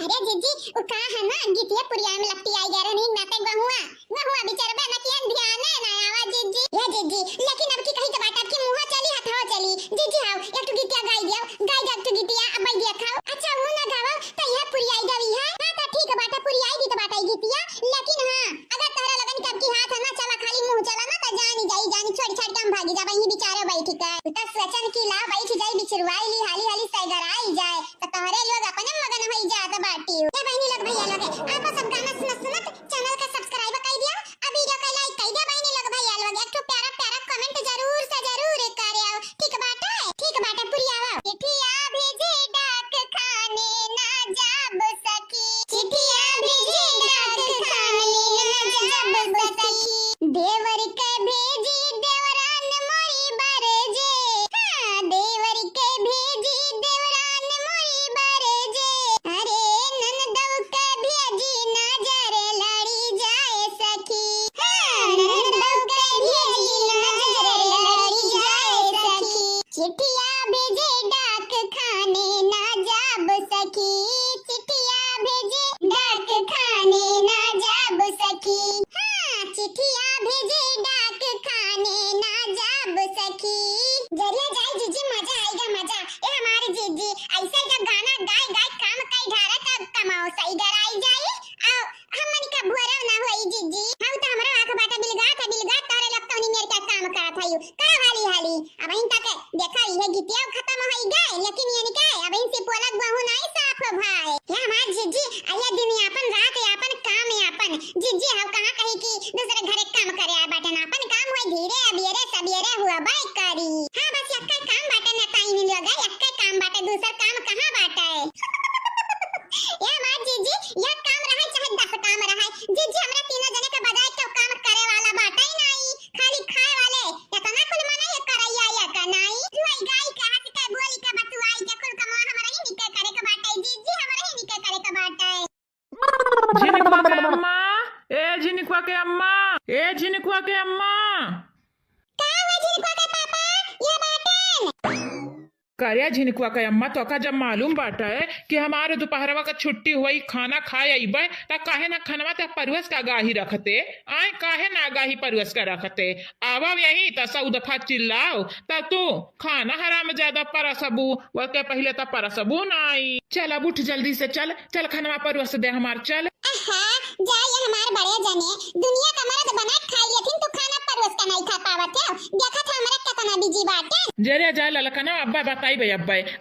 अरे जीजी वो का है ना गीतिया पुरिया में लपटी आई गया नहीं नाते गहुआ बेचारा ना किया ध्यान है ना आवाज जीजी ये जीजी लेकिन अब की कही तो बात आपकी मुंह चली हथवा चली जीजी हां एक तो गीतिया गाई तो गीतिया अब दिया खाओ अच्छा वो ना गावा तो यह पुरिया आई गई है हां तो ठीक है बाटा पुरिया आई दी तो बाटा गीतिया लेकिन हां अगर तारा लगन के आपकी हाथ है ना चला खाली मुंह चला ना तो जानी छोड़ के हम भागी जा वही बेचारे बैठी का तो स्वचन की ला बैठ जाई बिचरवाई ली हाली सैगर आई जाए तो तोहरे लोग अपने मगन होई जात बाटी ए बहनी लोग भैया लोग आप सब गाना सुनत अपन जीजी हम कहां कही कि दूसरे घरे काम करे आ बाटे ना अपन काम होई धीरे अबियरे सबेरे हुआ बाई करी। हां बस यक्का काम बाटे ना ताई नहीं लगा यक्का काम बाटे दूसरा काम कहां बाटे या बात जीजी यह काम रहा चाहे 10 काम रहा जीजी हमरा तीनों जने के बजाय तो काम करे वाला बाटे ही नहीं खाली खाए वाले या तना कुल मना ये करैया या का नहीं जुई गाय के हाथ के बोली के बतुआई के कुल कमा हमरा ही निके करे के बाटे जीजी हमरा ही निके करे के बाटे। झिनकुआ के अम्मा झिनकुआ के अम्मा झिनकुआ के अम्मा का हुआ झिनकुआ के पापा ये बाटन करिया झिनकुआ के अम्मा तो का जब मालूम बाटा है कि हमारे दोपहरवा का छुट्टी हुई खाना खाए अइबे त काहे ना खनवा त परवस का गाही रखते आए काहे ना गाही परवस का रखते आवा यही त सौ दफा चिल्लाओ त तू खाना हराम ज्यादा परसबू वो के पहले त परसबू नहीं चल अब उठ जल्दी से चल चल खनवा परवस दे हमार चल। आहा जाए हमार बड़े जने दुनिया का मर्द बना खाई लेकिन तू खाना परवस का नहीं खा पावत है देखा था हमरा कितना बिजी बाटे जरे जा ललकना अब्बा बताई बे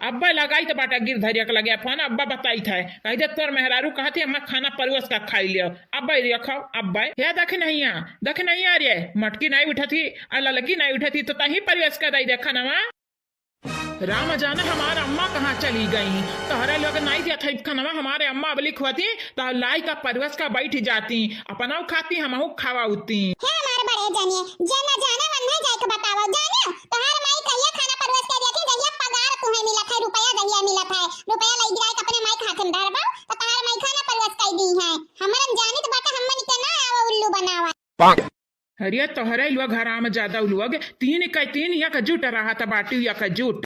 अब्बा लगाई तो बाटा गिर धरिया के लगे फोन अब्बा बताई था कह दे तोर मेहरारू कहती हम खाना परवस का खाई लियो अब्बा ये खाओ अब्बा या देख नहीं आ रे मटकी नहीं उठती ललकी नहीं उठती तो तही परवस का दई देखा ना राम जाने हमारे अम्मा कहाँ चली गई तोहरा लोग नहीं दिया था खाना हमारे अम्मा अबली खुआती तो लाई का परवस का बैठ जाती अपना खाती हम खावाती है हमारे बड़े जने जना जाने मन नहीं जाए के बताओ जाने तोहार माई कहिया खाना परवस का देती जहिया पगार तुम्हें मिला था रुपया जहिया मिला था रुपया लई गिराए के अपने माई खाते में धरबा तो तोहार माई खाना परवस का दी है हमरन जानी तो बाटा हमन के ना आवा उल्लू बनावा हरिया तोहरा लोग घर में ज्यादा लोग तीन या का जुट रहा था बाटी या का जुट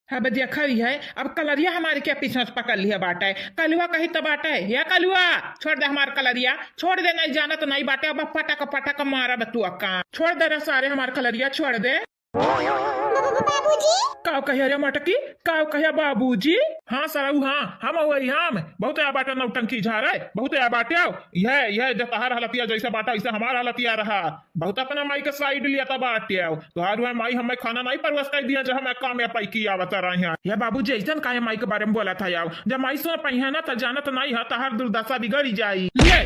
अब देखा है अब कलरिया हमारे क्या पीछे पकड़ लिया बाटा है कलुआ कहीं तो बाटा है या कलुआ छोड़ दे हमारे कलरिया छोड़ दे नहीं जाना तो नहीं बाटे अब पटाका मारा बतुआ का छोड़ दे रे सारे हमारे कलरिया छोड़ दे बाबूजी काव कहिया रे मटकी काव कहिया बाबूजी हाँ सराऊ हाँ हम वही हम बहुत या बाटा नौटंकी झारे बहुत या बाटे यह जो तहार हलतिया जैसा बाटा वैसे हमारा हलतिया रहा बहुत अपना माई के साइड लिया था बाटे तुहार माई हमें खाना नहीं परवस कर दिया जब हमें काम या पैकी आवत रहे हैं या बाबूजी ऐसा काहे माई के बारे में बोला था यार जब माई सुन पहिया ना तो जाना तो नहीं है तहार दुर्दशा बिगड़ी जाई ले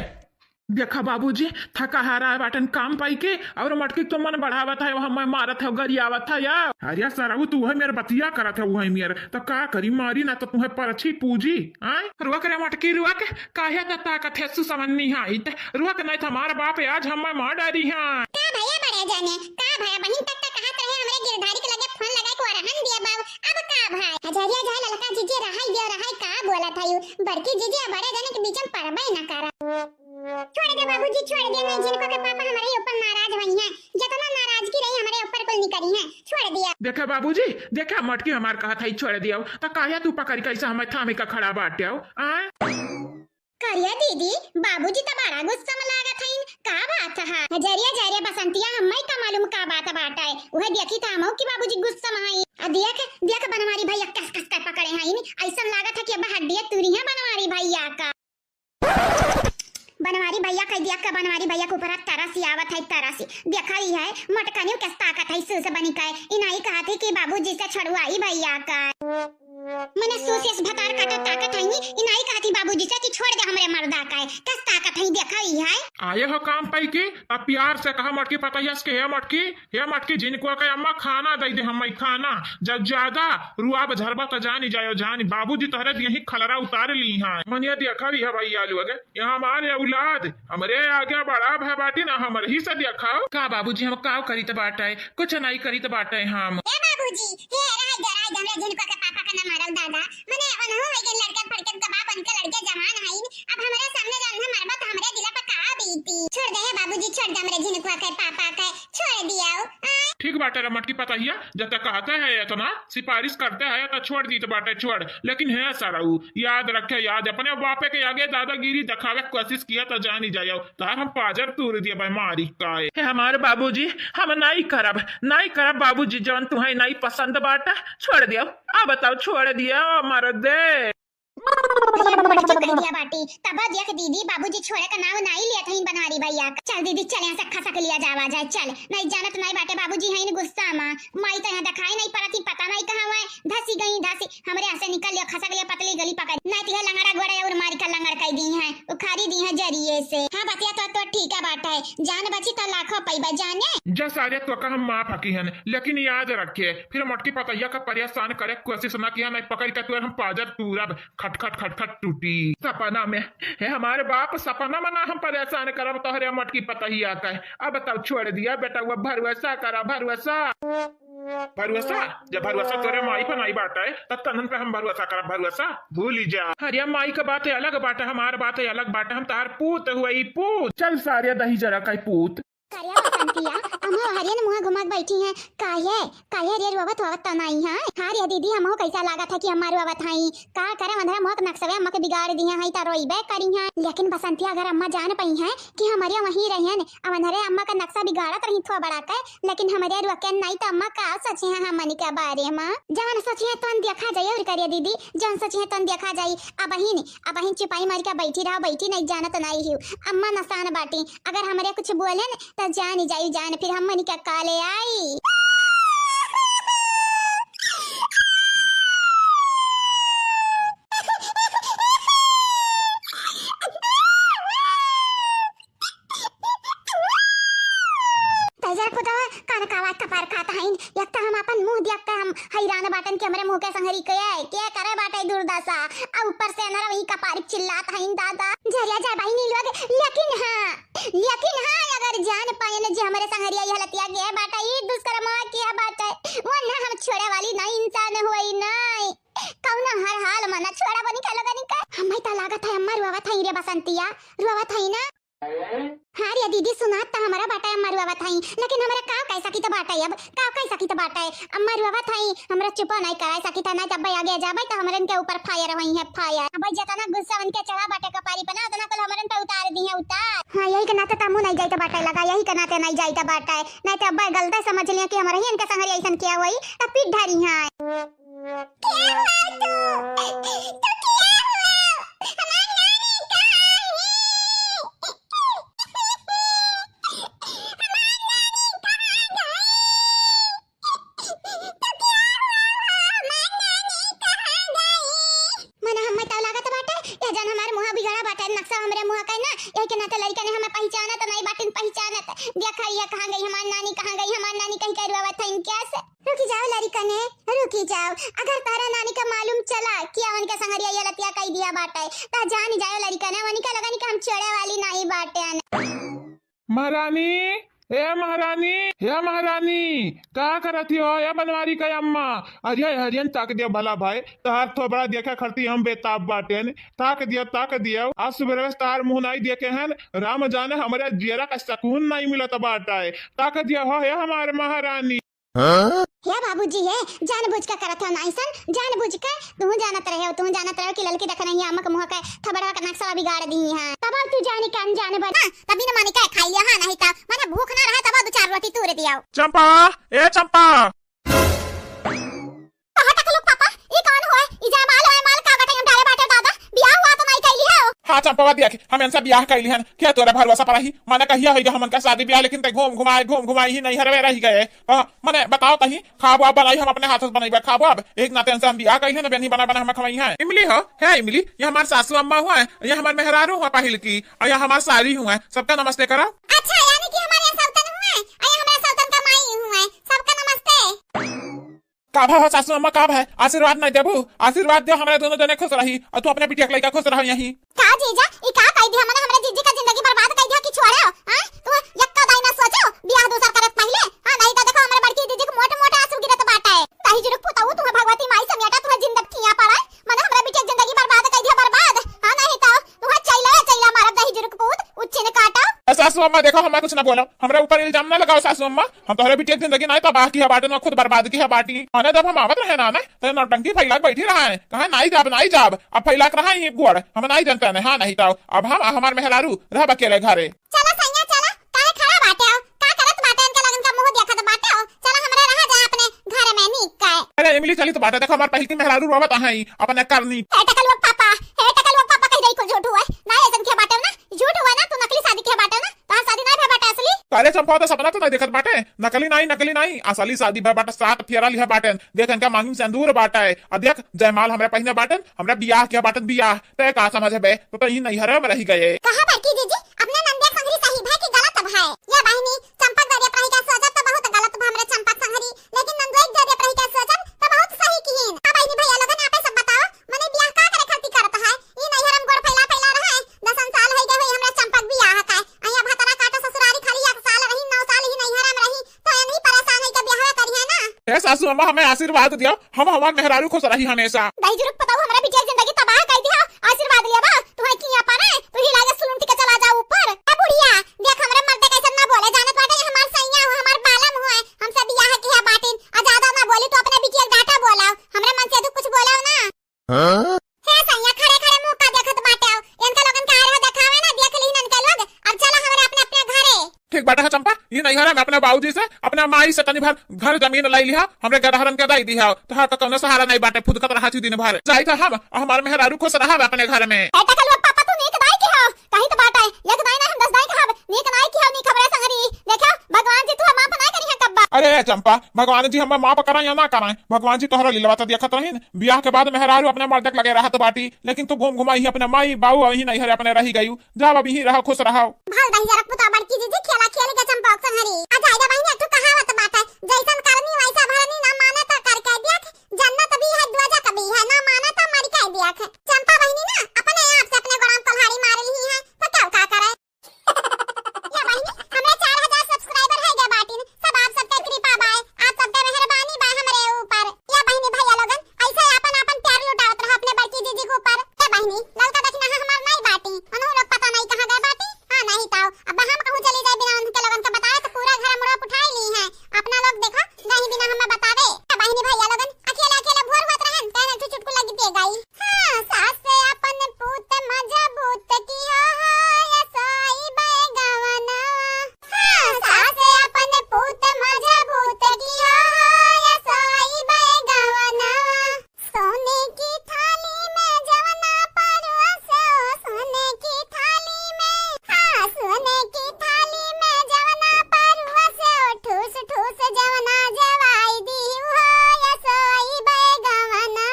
देखा बाबूजी थका हारा बाटन काम पाई के और मटकी तो मन बढ़ावत है वहां मैं मारत है गरियावत है यार अरे सराऊ तू है मेरे बतिया करत है वही मेरे तो का करी मारी ना तो तुम्हें परछी पूजी आए रुआ करे मटकी रुआ के काहे त ताकत है सु समझ नहीं आई रुआ के नहीं था हमारा बाप आज हम मार डारी हां का भैया बड़े जाने का भैया बहिन तक कहत रहे हमरे गिरधारी के लगे फोन लगाए को रहन दिया बाबू अब का भाई हजारिया जाए ललका जीजी रहाई दे रहाई का बोला था यू बड़की जीजी बड़े जाने के बीच में परबई ना करा छोड़ दे बाबूजी छोड़ दे नहीं जिनको के पापा हमारे ऊपर नाराज हुई हैं जितना नाराजगी रही हमारे ऊपर कोई नहीं करी है छोड़ दिया देखा बाबूजी देखा मटकी हमार कहा था छोड़ दिया तो काया तू पकड़ कैसा हमें थामे का खड़ा बाटे करिया दीदी बाबूजी तो बड़ा गुस्सा में लागत हईन का बात है हजरिया जरिया बसंतिया हम्मई का मालूम का बात बाटा है वह देखी था हमो कि बाबूजी गुस्सा में हई आ देख बनवारी भैया कस कस कर पकड़े हईन ऐसा लागत है कि अब हड्डियां तुरी है बनवारी भैया का बनवारी भैया कह दिया का बनवारी भैया के ऊपर तरसी आवत है तरसी देखा ही है मटकनियों के ताकत है सूस बनी का इनाई कहा थी कि बाबूजी से छड़वाई भैया का मने सूस भतार काटा ताकत है इनाई कहा थी बाबूजी से कि छोड़ दे हमरे मर्दा का कस ताकत है देखा ही है आए हो काम पाई के अब प्यार से कहा मटकी पतायस के हे मटकी जिनको के अम्मा खाना दे दे हमें खाना जब ज्यादा रुआब झरबा तो जानी जायो जानी बाबूजी तोहरे यही खलरा उतार ली हैं मनिया देखा भी है भैया लोग यहाँ हमारे औलाद हमरे आगे बड़ा भय बाटी ना हमर ही से देखाओ का बाबूजी हम का करी त बाटे कुछ नहीं करी त बाटे हम ए बाबूजी हे राय हमरे जिनको के पापा का नाम मारल दादा मने अनहो है के लड़का फड़के दबा बन के लड़के जवान हईन अब हमारे सामने जान है मरबा तो हमरे दिला पर का बीती छोड़ दे बाबूजी छोड़ दे हमरे जिनको के पापा के छोड़ दिया ठीक बाटे रे मटकी पताइया जब तक कहते हैं इतना सिफारिश करते हैं तो छोड़ दी तो बाटे छोड़ लेकिन है सराऊ याद रखे याद अपने बापे के आगे दादागिरी दिखावे कोशिश किया तो जान ही जाओ तार हम पाजर तूर दिया भाई मारी का हमारे बाबूजी हम नहीं करब बाबूजी जवन तुम्हें नहीं पसंद बाटा छोड़ दिया अब बताओ छोड़ दिया मर दे कर दिया बाटी तब देख दीदी बाबूजी छोड़े का नाव नहीं लिया था इन बनवारी भैया का। चल दीदी चल यहाँ से खसा के लिया जावा जाए चल नहीं जानत नहीं बाटे बाबूजी है इन गुस्सा में माई तो यहाँ दिखाई नहीं पड़ा थी पता नहीं कहाँ हुआ धसी गई धसी हमरे यहाँ से निकल लिया खसा के लिया पतली गली पकड़ नहीं तो लंगड़ा गोड़ा और मारी का लंगड़ कई दी है उखारी दी है जरिए से। हाँ बतिया तो ठीक है बाटा है जान बची तो लाखों पैबा जाने जा सारे तो का हम माफ हकी हन लेकिन याद रखे फिर मटकी पतैया का परेशान करे कोशिश ना किया नहीं पकड़ के तुरंत हम पाजर पूरा खट टूटी सपना में है हमारे बाप सपना में ना हम परेशान करब तोहरे मटकी पतैया का अब बताओ छोड़ दिया बेटा वो भरवसा करा भरवसा जब भरवसा तोरे माई पर नहीं बाटा है तब तनन पे हम भरवसा करा भरवसा भूल ही जा। हरिया माई का बात अलग बाटा हमार बात अलग बाटा हम तार पूत हुई पूत चल सारे दही जरा का पूत करिया बसंतिया हम हरियन मुंह घुमा के बैठी हैं काहे रे रोवत होवत त नहीं है। हां रे दीदी हमो कैसा लागत है कि हमार रोवत हई का करे अंधरा मोक नक्सवे अम्मा के बिगाड़ दिया हई त रोइबे करी हैं लेकिन बसंतिया अगर अम्मा जान पई हैं कि हमारे वहीं रहन अब अंधरे अम्मा का नक्शा बिगाड़त रही थो बड़ा के लेकिन हमारे रुके नहीं त अम्मा का सोचे हैं हमनी के बारे में जान सोचे तन देखा जाई और करिया दीदी जान सोचे तन देखा जाई अब ही चुपाई मार के बैठी नहीं जानत नहीं ही अम्मा नसान बाटी अगर हमरे कुछ बोले न त जान जाई जान फिर हमनी का काले आई। हम अपन मुंह देखता हम हैरान बाटन के हमरे मुंह के संगरी के करे बाटे दुर्दशा आ ऊपर से नरा वही कपारी चिल्लात हईन दादा झरिया जा भाई नी लोग लेकिन हां अगर जान पाए न जे हमरे संगरिया ये हलतिया गे बाटा ई दुष्कर्म किया बाटे वो ना हम छोड़े वाली नहीं इंसान होई नहीं कौना हर हाल मना छोड़ा बनी का लगनी का हम त लागत है अम्मा रुआवत हई रे बसंतिया रुआवत हई ना। हाँ रे दीदी सुनात तो हमारा बाटा अम्मा रुआवत हई लेकिन हमरा का कैसा की तो बाटा अब का कैसा की तो बाटा है अम्मा रुआवत हई हमरा चुप नहीं कराए सकी त ना जब आगे जाबे तो हमरन के ऊपर फायर होई है फायर अब जतना गुस्सा बन के चढ़ा बाटे कपारी पे ना उतना कल हमरन पे उतार दी है उतार। हां यही के नाते तमु नहीं जाई त बाटा लगा यही के नाते नहीं जाई त बाटा नहीं तो अब्बा गलत समझ लिया कि हमरा ही इनका संगरी ऐसन किया हुई त पीठ ढारी है क्या हुआ तो रुकी जाओ अगर तारा नानी का मालूम चला कि उनके संगरिया ये लतिया कह दिया बाटे ता जान जाओ लड़का ने वनी का लगा कि हम छोड़े वाली नहीं बाटे। महारानी हे महारानी का करती हो या बनवारी का अम्मा अरे हरियन ताक दिया भला भाई तार तो बड़ा देखा खरती हम बेताब बाटे ताक दिया आज सुबह तार मुंह नहीं देखे हैं राम जाने हमारे जियरा का सुकून नहीं मिला तो बाटा है ताक दिया हो या हमारे महारानी। या बाबूजी है जानबूझ के करत हो नाइसन जानबूझ के तू जानत रहे कि लड़की देख नहीं अम्मा के मुंह के थबड़ा का नक्शा बिगाड़ दी है तब तू जाने के अनजाने बना तभी न माने के खाई लिया हां नहीं ता माने भूख ना रहा तब दो चार रोटी तूरे दिया। चंपा पापा ई कौन होए ई जा माल का बटे हम डाले बाटे दादा बियाह हुआ तो नहीं कइली हो। हाँ चंपा देख हम इनसे ब्याह कैली हन क्या तोरा भरवसा पर ही माने कहिया होई हमन का शादी ब्याह लेकिन ते घूम घुमाई ही नहीं हरवे रही गए माने बताओ तही खाबो अब बनाई हम अपने हाथ से बनाई खाबो अब एक नाते से हम ब्याह कैली ना बेनी बना हम खवाई है इमली हो है इमली ये हमार सासू अम्मा हुआ है ये हमार मेहरारू हुआ पहिल की और ये हमार सारी हुआ है सबका नमस्ते करो। अच्छा यानी कि हमारे सौतन हुआ है और हमारे सौतन का माई हुआ है सबका नमस्ते। काभा हो सासू अम्मा काभ है आशीर्वाद नहीं देबू आशीर्वाद दे हमारे दोनों जने खुश रही और तू अपने बिटिया के लइका खुश रह यहीं का जीजा ई का कह दिया माने हमरे जीजी का जिंदगी बर्बाद कर दिया कि छोड़े हो हां तू यक्का दाई ना सोचो बियाह दूसर करत पहले हां नहीं तो देखो हमरे बड़की दीदी के मोटे आंसू गिरत बाटा है ताही जुरक पुताऊ तू भगवती माई समेटा तू जिंदगी थिया पड़ा माने हमरे बिटिया की जिंदगी बर्बाद कर दिया बर्बाद हां नहीं तो तू चैला मारा दही जुरक पुत उच्चे ने काटा। सासू अम्मा देखो हमें कुछ ना बोलो हमारे ऊपर इल्जाम ना लगाओ सासू अम्मा हम तोहरे बिटिया की जिंदगी नहीं तबाह की है बाटी ना खुद बर्बाद की है बाटी आने जब हम आवत रहे ना तो नौटंकी फैला बैठी रहा है कहा नहीं जाब अब फैला रहा है गोड़ हम नहीं जानते हैं। हाँ नहीं तो अब हम हमारे मेहरारू रह अकेले घरे चला सैया चला काहे खड़ा बाटे हो का करत बाटे इनके लगन का मुंह देखत बाटे हो चला हमरे रहा जाए अपने घर में नी का। अरे इमली चली तो बाटे देखो हमारे पहली मेहरारू रोवत है अपने करनी हे टकल पापा हे टकल झूठ हुआ ना ऐसन के बाटे ना झूठ हुआ ना तू नकली शादी के बाटे ना तो शादी ना भे बाटे असली अरे चंपा तो सपना तो नहीं देखत बाटे नकली नहीं असली शादी भे बाटे साथ फेरा लिया बाटे देख इनका मांगी सिंदूर बाटा है और देख जयमाल हमरा पहिने बाटन हमरा बियाह के बाटन बियाह तय का समझ बे तो ही नहीं हरे में रही गए कहां बड़की जीजी अपने नंदिया संगरी सही भाई की गलत भाई या बहनी चंपक दरिया प्रही का सोचत तो बहुत गलत हमरा चंपक संगरी लेकिन नंदुआ एक दरिया प्रही का सोचत तो बहुत सही कीन अब बहनी भैया लोगन आपे सब बताओ मने बियाह का करे खातिर करत है ई नहीं हरम गोड़ फैला रहा है 10 साल हो गए हमरा चंपक बियाह का अया भतरा काटा ससुरारी खाली 1 साल रही 9 साल ही नहीं हरम रही तो ये नहीं परेशान है के बियाह करिए ना ए सासू अम्मा हमें आशीर्वाद दियो हम हमार मेहरारू खुश रही हमेशा दही जुरुक बताओ हमरा बिटिया जिंदगी तबाह कर दिया आशीर्वाद लिया बा तू है किया पाना तू ही लागे सुलून टिके चला जा ऊपर ए बुढ़िया देख हमरे मर्दे कैसे ना बोले जानत बाटे हमार सैया हो हमार बालम हो हमसे बियाह किया बाटिन आ ज्यादा ना बोली तो अपने बिटिया डाटा बोलाओ हमरे मन से तू कुछ बोलाओ ना हां हे सैया खड़े खड़े मुंह का देखत बाटे इनका लोगन का रहा दिखावे ना देख ली इनका लोग अब चलो हमरे अपने अपने घरे ठीक बाटा है चंपा ये नहीं हरा मैं अपने बाबूजी से अपने माई से तनी भर घर जमीन लाई लिया हमरे गदहरन के दाई दिया तो हर कौनो सहारा नहीं बाटे खुद कत रहा थी दिन भर जाई था हम हमार मेहरारू खुश रहा अपने घर में ऐटा कल पापा तू नीक दाई की हो कहीं तो बाटा है एक दाई ना हम 10 दाई कहब नीक नाई की हो नी खबरे संगरी देखो भगवान जी तू माफ ना करी है कब्बा अरे चंपा भगवान जी हम माफ कराए या ना कराए भगवान जी तोहरा लीलवा तो देखत रही ब्याह के बाद मेहरारू अपने मर्दक लगे रहा तो बाटी लेकिन तू घूम घुमाई अपने माई बाबू ही नहीं हरे अपने रही गई जा अब ही रहा खुश रहा भाल दही जरक पुता बड़की जीजी खेला खेल के चंपा संगरी आ जाएगा बहनी तू कहावत बात है जैसन करनी वैसा भरनी ना माने तो कर कह दिया जन्नत भी है ध्वजा कभी है ना माने तो मर कह दिया चंपा बहनी ना अपने आप से अपने गोड़ाम कुल्हाड़ी मार ली है तो क्या करे या बहनी हमें 4000 सब्सक्राइबर है गया बाटिन सब आप सबके कृपा बाय आप सबके मेहरबानी बा हमरे ऊपर या बहनी भैया लोगन ऐसे अपन प्यार लुटावत रहा अपने बड़की जीजी के ऊपर ए बहनी ललका दक्षिणा हमार नहीं बाटी अनु लोग पता नहीं कहां गए बाटी हां नहीं ताओ अब हम कहूं चली जाए बिना उनके लोगन के बताए तो पूरा घर मुड़ा उठाई ली है अपना लोग देखो नहीं बिना हमें बतावे बहनी भैया लोगन अकेले अकेले भोर होत रहन कहने तो चुटकुला गीत गाई हां सास से अपन पूत मजबूत की हो या सोई बेगवना हां सास से अपन पूत मजबूत की हो या सोई बेगवना सोने की थाली में जवना परोसे सोने की थाली में हां सोने की थाली में जवना परोसे ठूस ठूस जवना जवाई दी हो या सोई बेगवना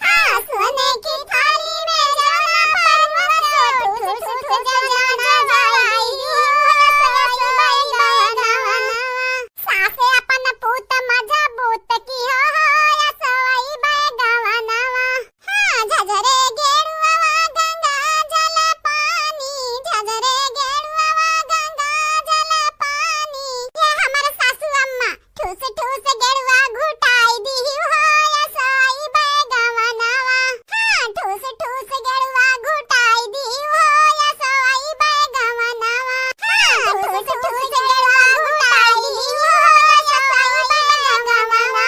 हां सोने की थाली में जवना परोसे ठूस ठूस जवना जवाई दी हो या सोई बेगवना सासे अपन पूत मजबूत की हो या सोई बेगवना हां झझरे गेरुआ गंगा जल पानी झझरे गेरुआ गंगा जल पानी ये हमर सासू अम्मा ठूस ठूस गेरुआ घुटाई दी हो या सोई बेगवना हां ठूस ठूस गेरुआ घुटाई दी हो या सोई बेगवना हां ठूस ठूस गेरुआ घुटाई दी हो या सोई बेगवना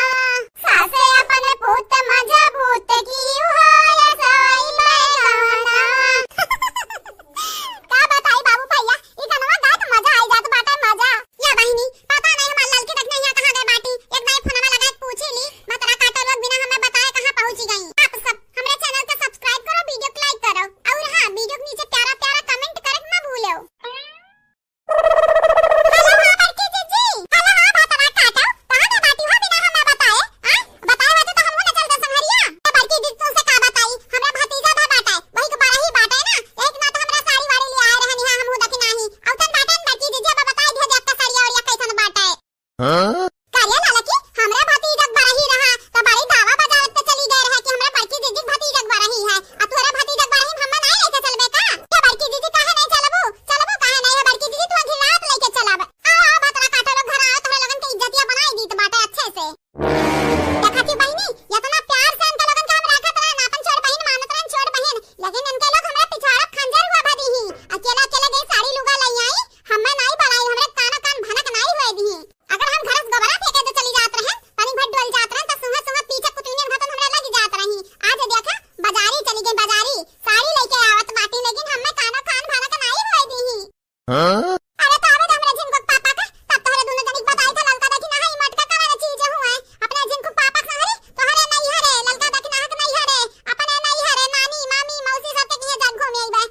सासे अपन पूत मजबूत की हो या सोई बेगवना का बताई बाबू भैया ई गाना गात मजा आई जात बाटे मजा या बहनी पता नहीं हमार लड़की तक नहीं कहां गए बाटी एक बार फोन में लगा पूछी ली मतरा काटो लोग बिना हमें बताए कहां पहुंची गई आप सब हमारे चैनल को सब्सक्राइब करो वीडियो को लाइक करो और हां वीडियो के नीचे प्यारा प्यारा कमेंट करके ना भूलो हेलो हां बड़की जीजी हेलो हां भतरा काटो कहां गए बाटी हो बिना हमें बताए हां बताए वजह तो हम ना चलते संगरिया ए बड़की जीजी तुमसे का बताई हमरा भतीजा भा बाटा वही को बड़ा ही बाटा है ना एक ना तो हमरा साड़ी वाड़ी ले आए रहनी है हम दखी नहीं औतन बाटा न बड़की जीजी अब बताई भेज आपका साड़ी और या कैसन बाटा है हां कालिया लालकी हमरा भतीजा बड़ा ही रहा तो बड़ी दावा बजावत पे चली गए रहे कि हमरा बड़की जीजी भतीजा बड़ा ही है अब तोरे भतीजा बड़ा ही हम नहीं लेके चलबे का ये बड़की जीजी काहे नहीं चलबू चलबू काहे नहीं है बड़की जीजी तू घिरात लेके चलब आओ भतरा काटो लोग घर आओ तोरे लोगन के इज्जतिया बनाई दी तो बाटे अच्छे से देखती बहनी इतना प्यार से इनके लोगन के हम रखत रहन अपन छोड़ बहन मानत रहन छोड़ बहन लेकिन इनके लोग हमरा पिछाड़ा खंजर हुआ भदी ही अकेला अकेला गई साड़ी लुगा लई आई हमें नहीं बनाई हमरे कान भनक नहीं हुए दी अगर हम घर से गोबरा फेंके तो चली जात रहन तनी भट डोल जात रहन त सुहा सुहा पीछे कुतुनियन घतन हमरा लगी जात रही आज देखा बाजारी चली गई बाजारी साड़ी लेके आवत बाटी लेकिन हमें कान भनक नहीं हुए दी हां अरे तो आवे हमरा जिनको पापा का तब तोहरे दोनों जनी बताई था ललका देखी ना ही मटका का चीज हुआ अपने जिनको पापा संगरी तोहरे नहीं हरे ललका देखी ना नहीं हरे अपने नहीं हरे नानी मामी मौसी सब के किए जग घूमे आई बा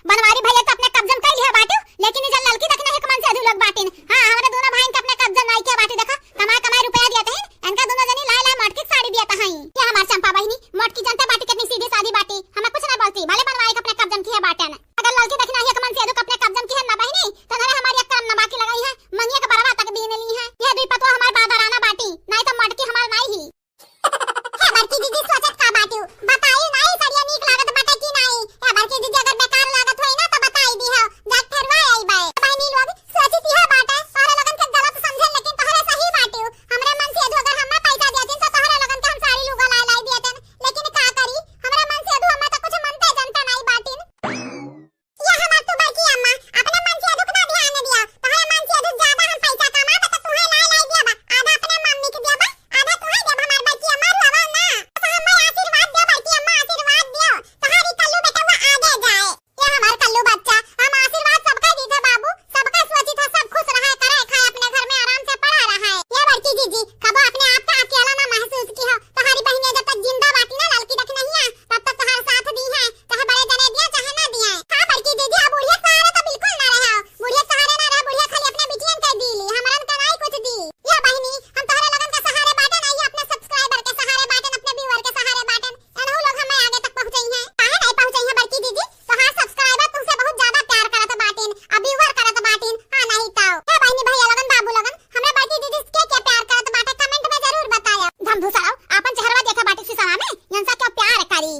बनवारी भैया तो अपने कब्जा कर लिया बाटू, लेकिन जल लड़की देखना है कमान से अधू लोग बाटिन। हां हमारे दोनों भाई के अपने कब्जा नहीं किया बाटू। देखा कमाई कमाई रुपया दिया थे इनका दोनों जनी लाए लाए मटकी साड़ी दिया था। क्या हमार चंपा बहिनी मटकी जनता बाटी कितनी सीधी सादी बाटी, हमें कुछ ना बोलती, भले बनवाई के अपने कब्जा किया बाटन। अगर लड़की देखना है कमान से अधू अपने कब्जा की है ना बहिनी तो नरे हमारी अक्कम ना बाकी लगाई है, मंगिया के बराबर तक दीने ली है। ये दुई पतो हमार बादराना बाटी, नहीं तो मटकी हमार नहीं ही। हे बड़की दीदी सोचत का बाटू बताई नहीं सरिया नीक लागत बाटे की नहीं। हे बड़की दीदी अगर बेकार लागत होई ना तो बताई दी हो, जाट फेरवा आई बाय। बहनी लोग सोचती है बाटे तोहरे लगन के गलत समझे, लेकिन तोहरे सही बाटू। हमरे मन से अधू अगर हमें पैसा देतिन तो तोहरे लगन के हम साड़ी लुगा लाई लाई देतन, लेकिन का करी हमरे मन से अधू हमें तो कुछ मनते जनता नहीं बाटिन। या हमार तू बड़की अम्मा अपने मन से अधू का ध्यान दिया, तोहरे मन से अधू ज्यादा हम पैसा कमाबे तो तुहे लाई लाई देबा, आधा अपने मम्मी के देबा आधा तुहे देबा। हमार बड़की अम्मा लवा ना तो हमें आशीर्वाद दे बड़की अम्मा, आशीर्वाद दियो तोहरी कल्लू बेटा वो आगे जाए। ये हमार कल्लू बच्चा हम आशीर्वाद सबका दी थे बाबू, सबका सोची था सब खुश रहे करे खाए अपने घर में आराम से पड़ा रहा है। ये बड़की जीजी कबो अपने आप का अकेला ना महसूस की हो, तुम्हारी बहनें जब तक जिंदा बाटी ना लड़की देख नहीं है तब तक तुम्हारे साथ दी है, चाहे बड़े जने दिया चाहे ना दिया। हां बड़की दीदी अब बुढ़िया सहारे तो बिल्कुल ना रहे, बुढ़िया सहारे ना रहे, बुढ़िया खाली अपने बिटियन के दीली, हमरन का नहीं कुछ दी। ये बहनी हम तोहरे लगन के सहारे बाटे नहीं, अपने सब्सक्राइबर के सहारे बाटे, अपने व्यूअर के सहारे बाटे, एनहु लोग हमें आगे तक पहुंचाई हैं। काहे नहीं पहुंचाई हैं बड़की दीदी, तोहार सब्सक्राइबर तुमसे बहुत ज्यादा प्यार करत बाटिन, अब व्यूअर करत बाटिन। हां नहीं ताऊ ए बहनी भैया लगन बाबू लगन हमरे बड़की दीदी के क्या प्यार करत बाटे कमेंट में जरूर बताया। धमधुसाओ अपन चेहरा देखा बाटे शीशा में यंसा क्या प्यार करी।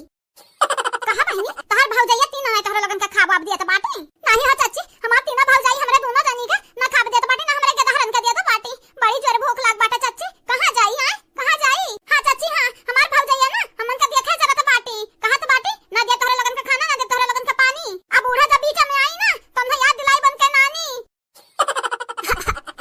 कहा बहनी तोहर भौजैया तीन है तोहरे लगन का खाब आप दिया त बाटे नहीं हो चाची, हमार तीनों भौजाई हमरे दोनों जनी के ना खाब दिया त बाटे ना हमरे के दहरन का दिया त बाटे। बड़ी जोर भूख लाग बाटे चाची, कहां जाई हां कहां जाई। हां चाची हां हमार भौजैया ना हमन का देखे जरा त बाटे कहां त बाटे ना दिया तोहरे लगन का खाना ना दिया तोहरे लगन का पानी। अब बूढ़ा जब बीच में आई ना तो हमने याद दिलाई बन के नानी।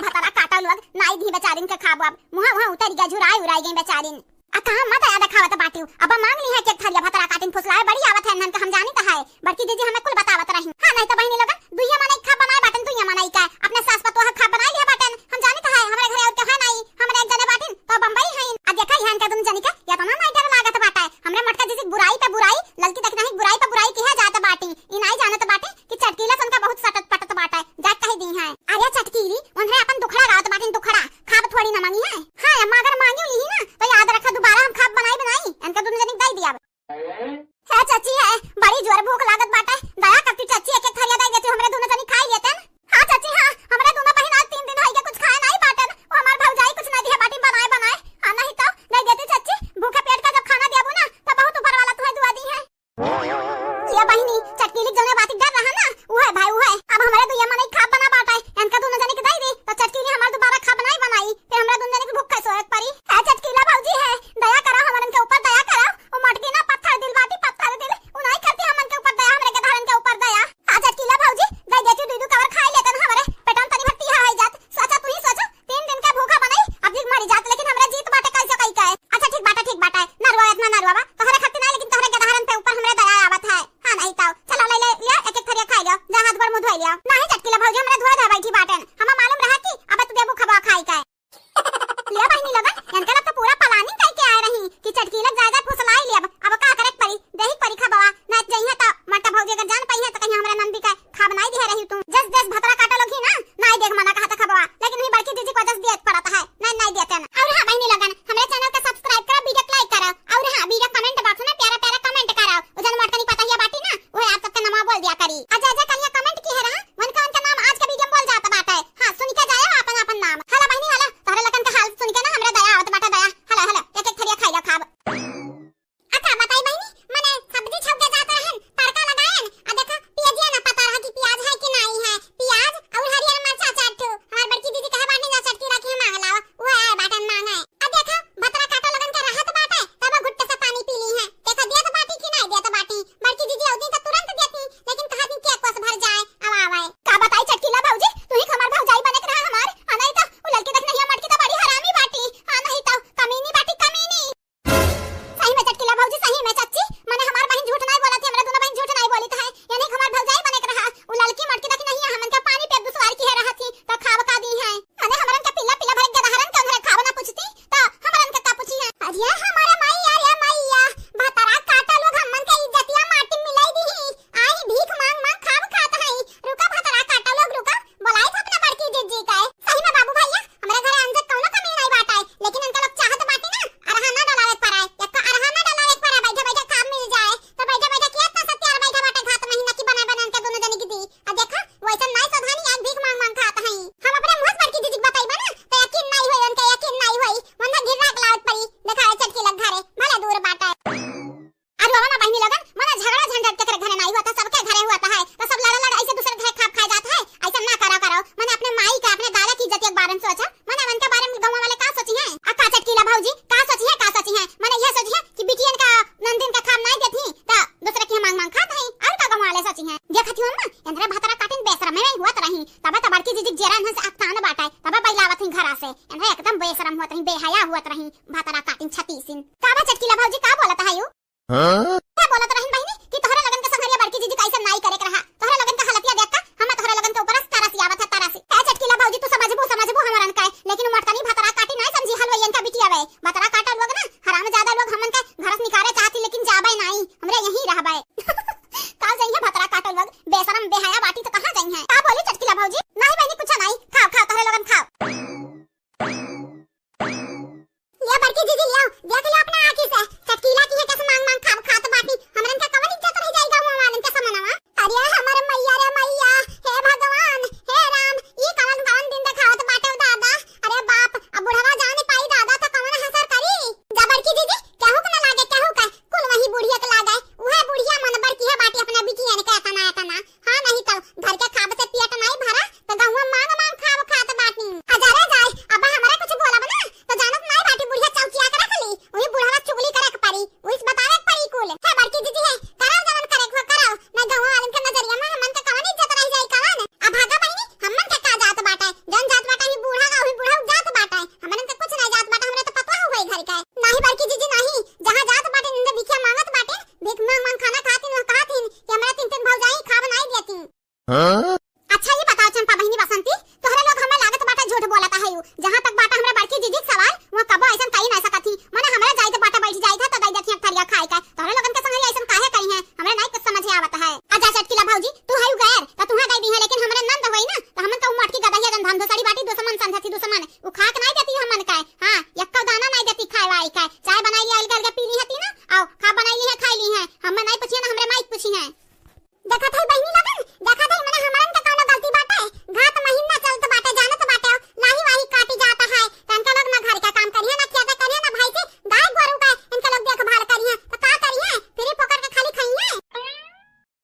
भतरा काटा लोग नाई दी बेचारिन के खाब अब मुंह मुंह उतर गया, झुराई उराई गई बेचारिन। आ कहां मत आया दिखावत बाटी, अब मांग ली है केक थरिया भतरा काटिन फुसलाए बड़ी आवत है नन का हम जानी त है। बड़की दीदी हमें कुल बतावत रही। हां नहीं तो बहनी लोग दुइया माने खा बनाए बाटन दुइया माने का अपने सास पतोह खा बनाई लिया बाटन, हम जानी त है हमरे घरे और कहां नहीं हमरे एक जने बाटिन तो बंबई है। आ देखा यहां का तुम जानी का या तो ना नहीं डर लागत बाटा है हमरे मटका जैसी बुराई पे बुराई ललकी तक नहीं बुराई पे बुराई की है जात बाटी। ई नहीं जानत बाटे कि चटकीला सन का बहुत सटत पटत बाटा है जात कह दी है। अरे चटकीली उन्हें अपन दुखड़ा गावत बाटिन दुखड़ा खाब थोड़ी ना मांगी है। हां अम्मा अगर मांगी ली ना तो याद रखा दोबारा हम खाब बनाई बनाई इनका दोनों जनी दई दिया है। चाची है बड़ी जोर भूख लागत बाटा, दया करती चाची एक एक थरिया दे बची हैं देखत हो ना इंद्रा भतरा काटिन बेशरम में हुआत रही तब तब बड़की जीजी जेरा न से अक्तान बाटाए तब बैलावत ही घरा से इंद्रा एकदम बेशरम हुआत रही बेहया हुआत रही भतरा काटिन छतीसिन काबा चटकीला भौजी का बोलत है यू क्या बोलत रही बहिनी कि तोहरा लगन के संगरिया बड़की जीजी कैसे नाई करे रहा तोहरा लगन का हालतिया देख का हम तोहरा लगन के ऊपर तरस आवत है तरस ए चटकीला भौजी तू समझबो हमरन का लेकिन मटकनी भतरा काटी नहीं समझी हलवैयन का बिटिया वे भतरा काटा लोग ना हराम ज्यादा लोग हमन के घर से निकाले चाहती लेकिन जाबे नहीं हमरे यहीं रहबे का जाई है भतरा काटा लोग बेशरम बेहया बाटी तो कहां जाई है का बोली चटकीला भौजी नहीं बहनी कुछ नहीं खाओ खाओ तोहरा लगन खाओ ये बड़की जीजी लियो देख लो अपना आंखी से चटकीला की है कैसे मांग मांग खाओ खात बाटी हमरन का कवन इज्जत रह जाएगा वो वालन के समनवा अरे हमर मैया रे मैया हे भगवान हे राम ई कवन कवन दिन देखावत बाटे दादा अरे बाप अब बुढ़वा जाने पाई दादा तो कवन हसर करी जा बड़की जीजी केहू के ना लागे केहू का कुल वही बुढ़िया के लागे उहे बुढ़िया मन बड़की है बाटी अपना बिटिया ने कहता ना हां नहीं तो घर के खाब से पेट नहीं भरा तो गांव मांग मांग खाव खात बाटी हजारे जाए अब हमारा कुछ बोला बना तो जानत नहीं बाटी बुढ़िया चौकिया कर रखली वही बुढ़वा चुगली करे के पड़ी उस बतावे के पड़ी कुल है बड़की जीजी है कराओ जवन करे को कराओ ना गांव वालन के नजरिया में हमन के कवन इज्जत रह जाई कवन अब भागा बहिनी हमन के का जात बाटा जन जात बाटा ही बूढ़ा का ही बूढ़ा जात बाटा हमन के कुछ नहीं जात बाटा हमरे तो पता हो गई घर का नहीं बड़की जीजी नहीं जहां जात बाटे नंदे भिखिया मांगत बाटे भीख मांग मांग खाना खाती न कहती कि हमरा तीन तीन भौजाई खा बनाई देती अच्छा ये बताओ चंपा बहिनी बसंती तोहरे लोग हमरा लागत बाटा झूठ बोलता है यू जहां तक बाटा हमरा बड़की जीजी के सवाल वो कबो ऐसा कही ना सकती माने हमरा जाई तो बाटा बैठ जाई था तो दई देती थरिया खाए का तोहरे लोगन के संग ऐसा काहे करी है हमरा नहीं कुछ समझ आवत है आजा चटकीला भौजी तू है गैर तो तू है गई दी है लेकिन हमरा नंद होई ना तो हमन तो मटकी गदहिया जन धान दोसड़ी बाटी दुश्मन संधती दुश्मन उ खाक नहीं देती हमन का हां यक्का दाना नहीं देती खाए वाई का चाय बनाई ली अलग अलग पी ली हती ना आओ खा बनाई ली है खाई ली है हम नहीं पूछिए ना हमरे माइक पूछी है देखा था बहिनी लगन देखा था मने हमरन का कोनो गलती बाटे घात महीना चलत बाटे जानत बाटे लाही वाही काटी जाता है तनका लोग ना घर का काम करिए ना खेत करिए ना भाई से गाय गोरु का इनका लोग देखभाल करिए तो का करिए फिर पकड़ के खाली खाइए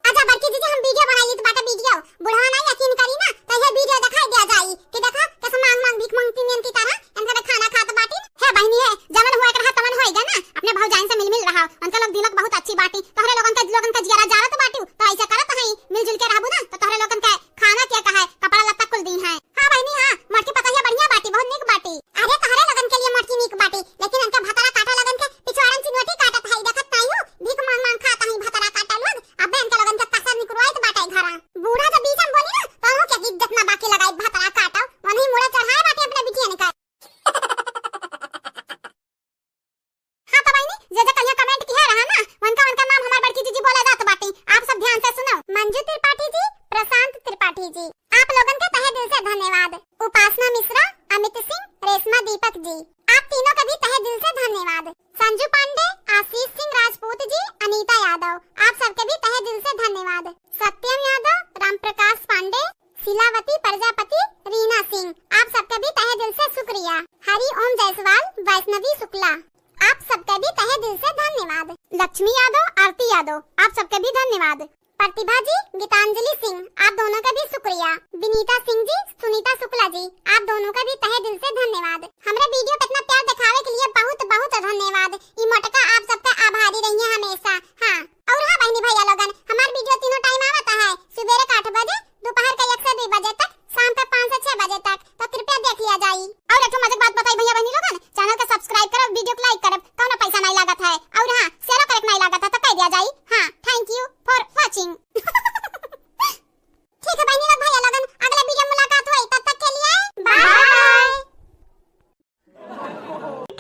आजा बड़की जीजी हम वीडियो बनाई तो बाटा वीडियो बुढ़वा नहीं यकीन करी ना तो ये वीडियो दिखाई दिया जाई कि देखा कैसे मांग मांग भीख मांगती नीन की तरह इनका खाना खात बाटी है बहिनी है जमन हुआ कर तमन होएगा ना अपने भौजाइन से मिल रहा उनका लोग दिलक बहुत अच्छी बाटी तोहरे लोगन का जियारा जारत बाटी तो ऐसा करत है मिलजुल के रहबू ना तो तोहरे लोगन का खाना क्या कहा है कपड़ा लत्ता कुल दी है हां बहिनी हां मटकी पता है बढ़िया बाटी बहुत निक बाटी अरे तोहरे लोगन के लिए मटकी निक बाटी लेकिन उनका भतरा काटा लगन के पिछवाड़न चिनोटी काटत है देखत नहीं हो भीख मांग मांग खाता है भतरा काटा लोग अब इनका लोगन का कसर निकलवाइत बाटे घरा बूढ़ा तो बीच में बोली ना तो हो क्या इज्जत ना बाकी लगाई भतरा काटा वही मुड़ा चढ़ाए बाटे अपने बिटिया ने का कमेंट किया रहा ना उनका नाम हमार बड़की जीजी बोला जात बाटी आप सब ध्यान से सुनो मंजू त्रिपाठी जी प्रशांत त्रिपाठी जी आप लोगन के तहे दिल से धन्यवाद उपासना मिश्रा अमित सिंह रेशमा दीपक जी आप तीनों का भी तहे दिल से धन्यवाद संजू पांडे आशीष सिंह राजपूत जी अनीता यादव आप सबके भी तहे दिल से धन्यवाद सत्यम यादव राम प्रकाश पांडे शिलावती प्रजापति रीना सिंह आप सबके भी तहे दिल से शुक्रिया हरि ओम जायसवाल वैष्णवी शुक्ला आप सबका भी तहे दिल से धन्यवाद लक्ष्मी यादव आरती यादव आप सबका भी धन्यवाद प्रतिभा जी गीतांजलि सिंह आप दोनों का भी शुक्रिया विनीता सिंह जी सुनीता शुक्ला जी आप दोनों का भी तहे दिल से धन्यवाद हमारे वीडियो पे इतना प्यार दिखाने के लिए बहुत बहुत धन्यवाद ई मटका आप सबका आभारी रहिए हमेशा हां और हां बहनी भैया लोगन हमारे वीडियो तीनों टाइम आता है सुबह के 8 बजे दोपहर के 1 से 2 बजे तक शाम के 5 से 6 बजे तक तो कृपया देख लिया जाए और एक मजेदार बात बताई भैया बहनी लोगन चैनल को सब्सक्राइब करो वीडियो को लाइक करो कोनो पैसा नहीं लागत है और हां शेयर करे नहीं लागत है तो कह दिया जाए हां थैंक यू फॉर वाचिंग ठीक है बहनी लोग भैया लोगन अगले वीडियो मुलाकात होई तब तक के लिए बाय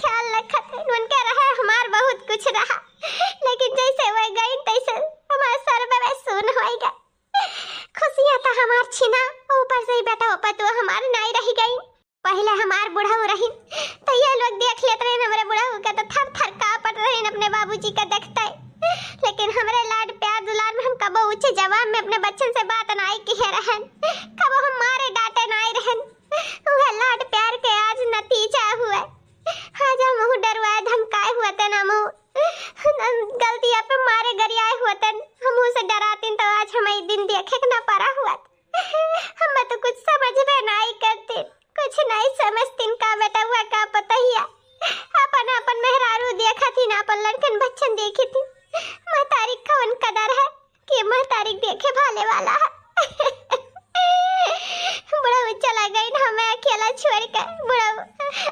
ख्याल रखत उनके रहा हमार बहुत कुछ रहा लेकिन जैसे वह गई तैसे हमार सर में सुन होएगा खुशियां तो हमार छिना ऊपर से ही बेटा ऊपर तो हमार नहीं रह गई पहले हमार बुढ़ऊ रही तो ये लोग देख लेते रहे हमारे बुढ़ऊ का तो थर थर कांपत रहे अपने बाबूजी का देखते लेकिन हमारे लाड प्यार दुलार में हम कबो ऊंचे जवाब में अपने बच्चन से बात नहीं की रहन कबो हम मारे डांटे नहीं रहन वह लाड प्यार के आज नतीजा हुआ आज हम मुंह डरवाए धमकाए हुए थे ना मुंह गलतियां पे मारे गरियाए हुए थे हम उसे डराते तो आज हमें दिन देखे ना पड़ा हुआ हम तो कुछ समझ में नहीं करते कुछ नहीं समझती का बेटा हुआ का पता ही अपन अपन मेहरारू देखा थी ना अपन लड़कन बच्चन देखी थी महतारी कौन कदर है कि महतारी देखे भाला जाने वाला है। बुढ़ऊ चला गई ना, मैं अकेला छोड़ कर। बुढ़ऊ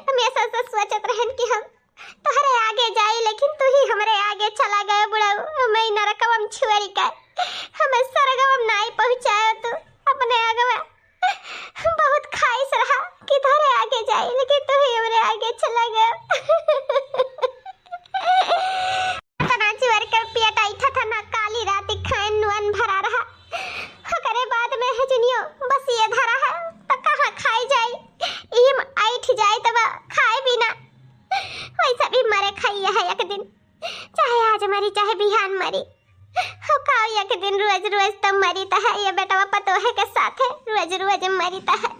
हमेशा से सोचत रहन कि हम तोहरे आगे जाई, लेकिन तू ही हमरे आगे चला गया। बुढ़ऊ हमें नरकम छोड़ कर हमें सरगम नहीं पहुंचाया। तू अपने आगे में बहुत ख्वाहिश रहा कि तोहरे आगे जाई, लेकिन तू ही हमरे आगे चला गया। तना छोड़ कर पेट आइठा था ना, काली रात खान नुअन भरा रहा। करे बाद में हजनियो बस ये धरा है तो कहाँ खाई जाई। इम आइठ जाए तब खाए बिना वैसा भी मरे खाइए है एक दिन, चाहे आज मरी चाहे बिहान मरी। हो खाओ एक दिन, रोज रोज तो मरी तो है। ये बेटा पतोहे के साथ है, रोज रोज मरी तो है।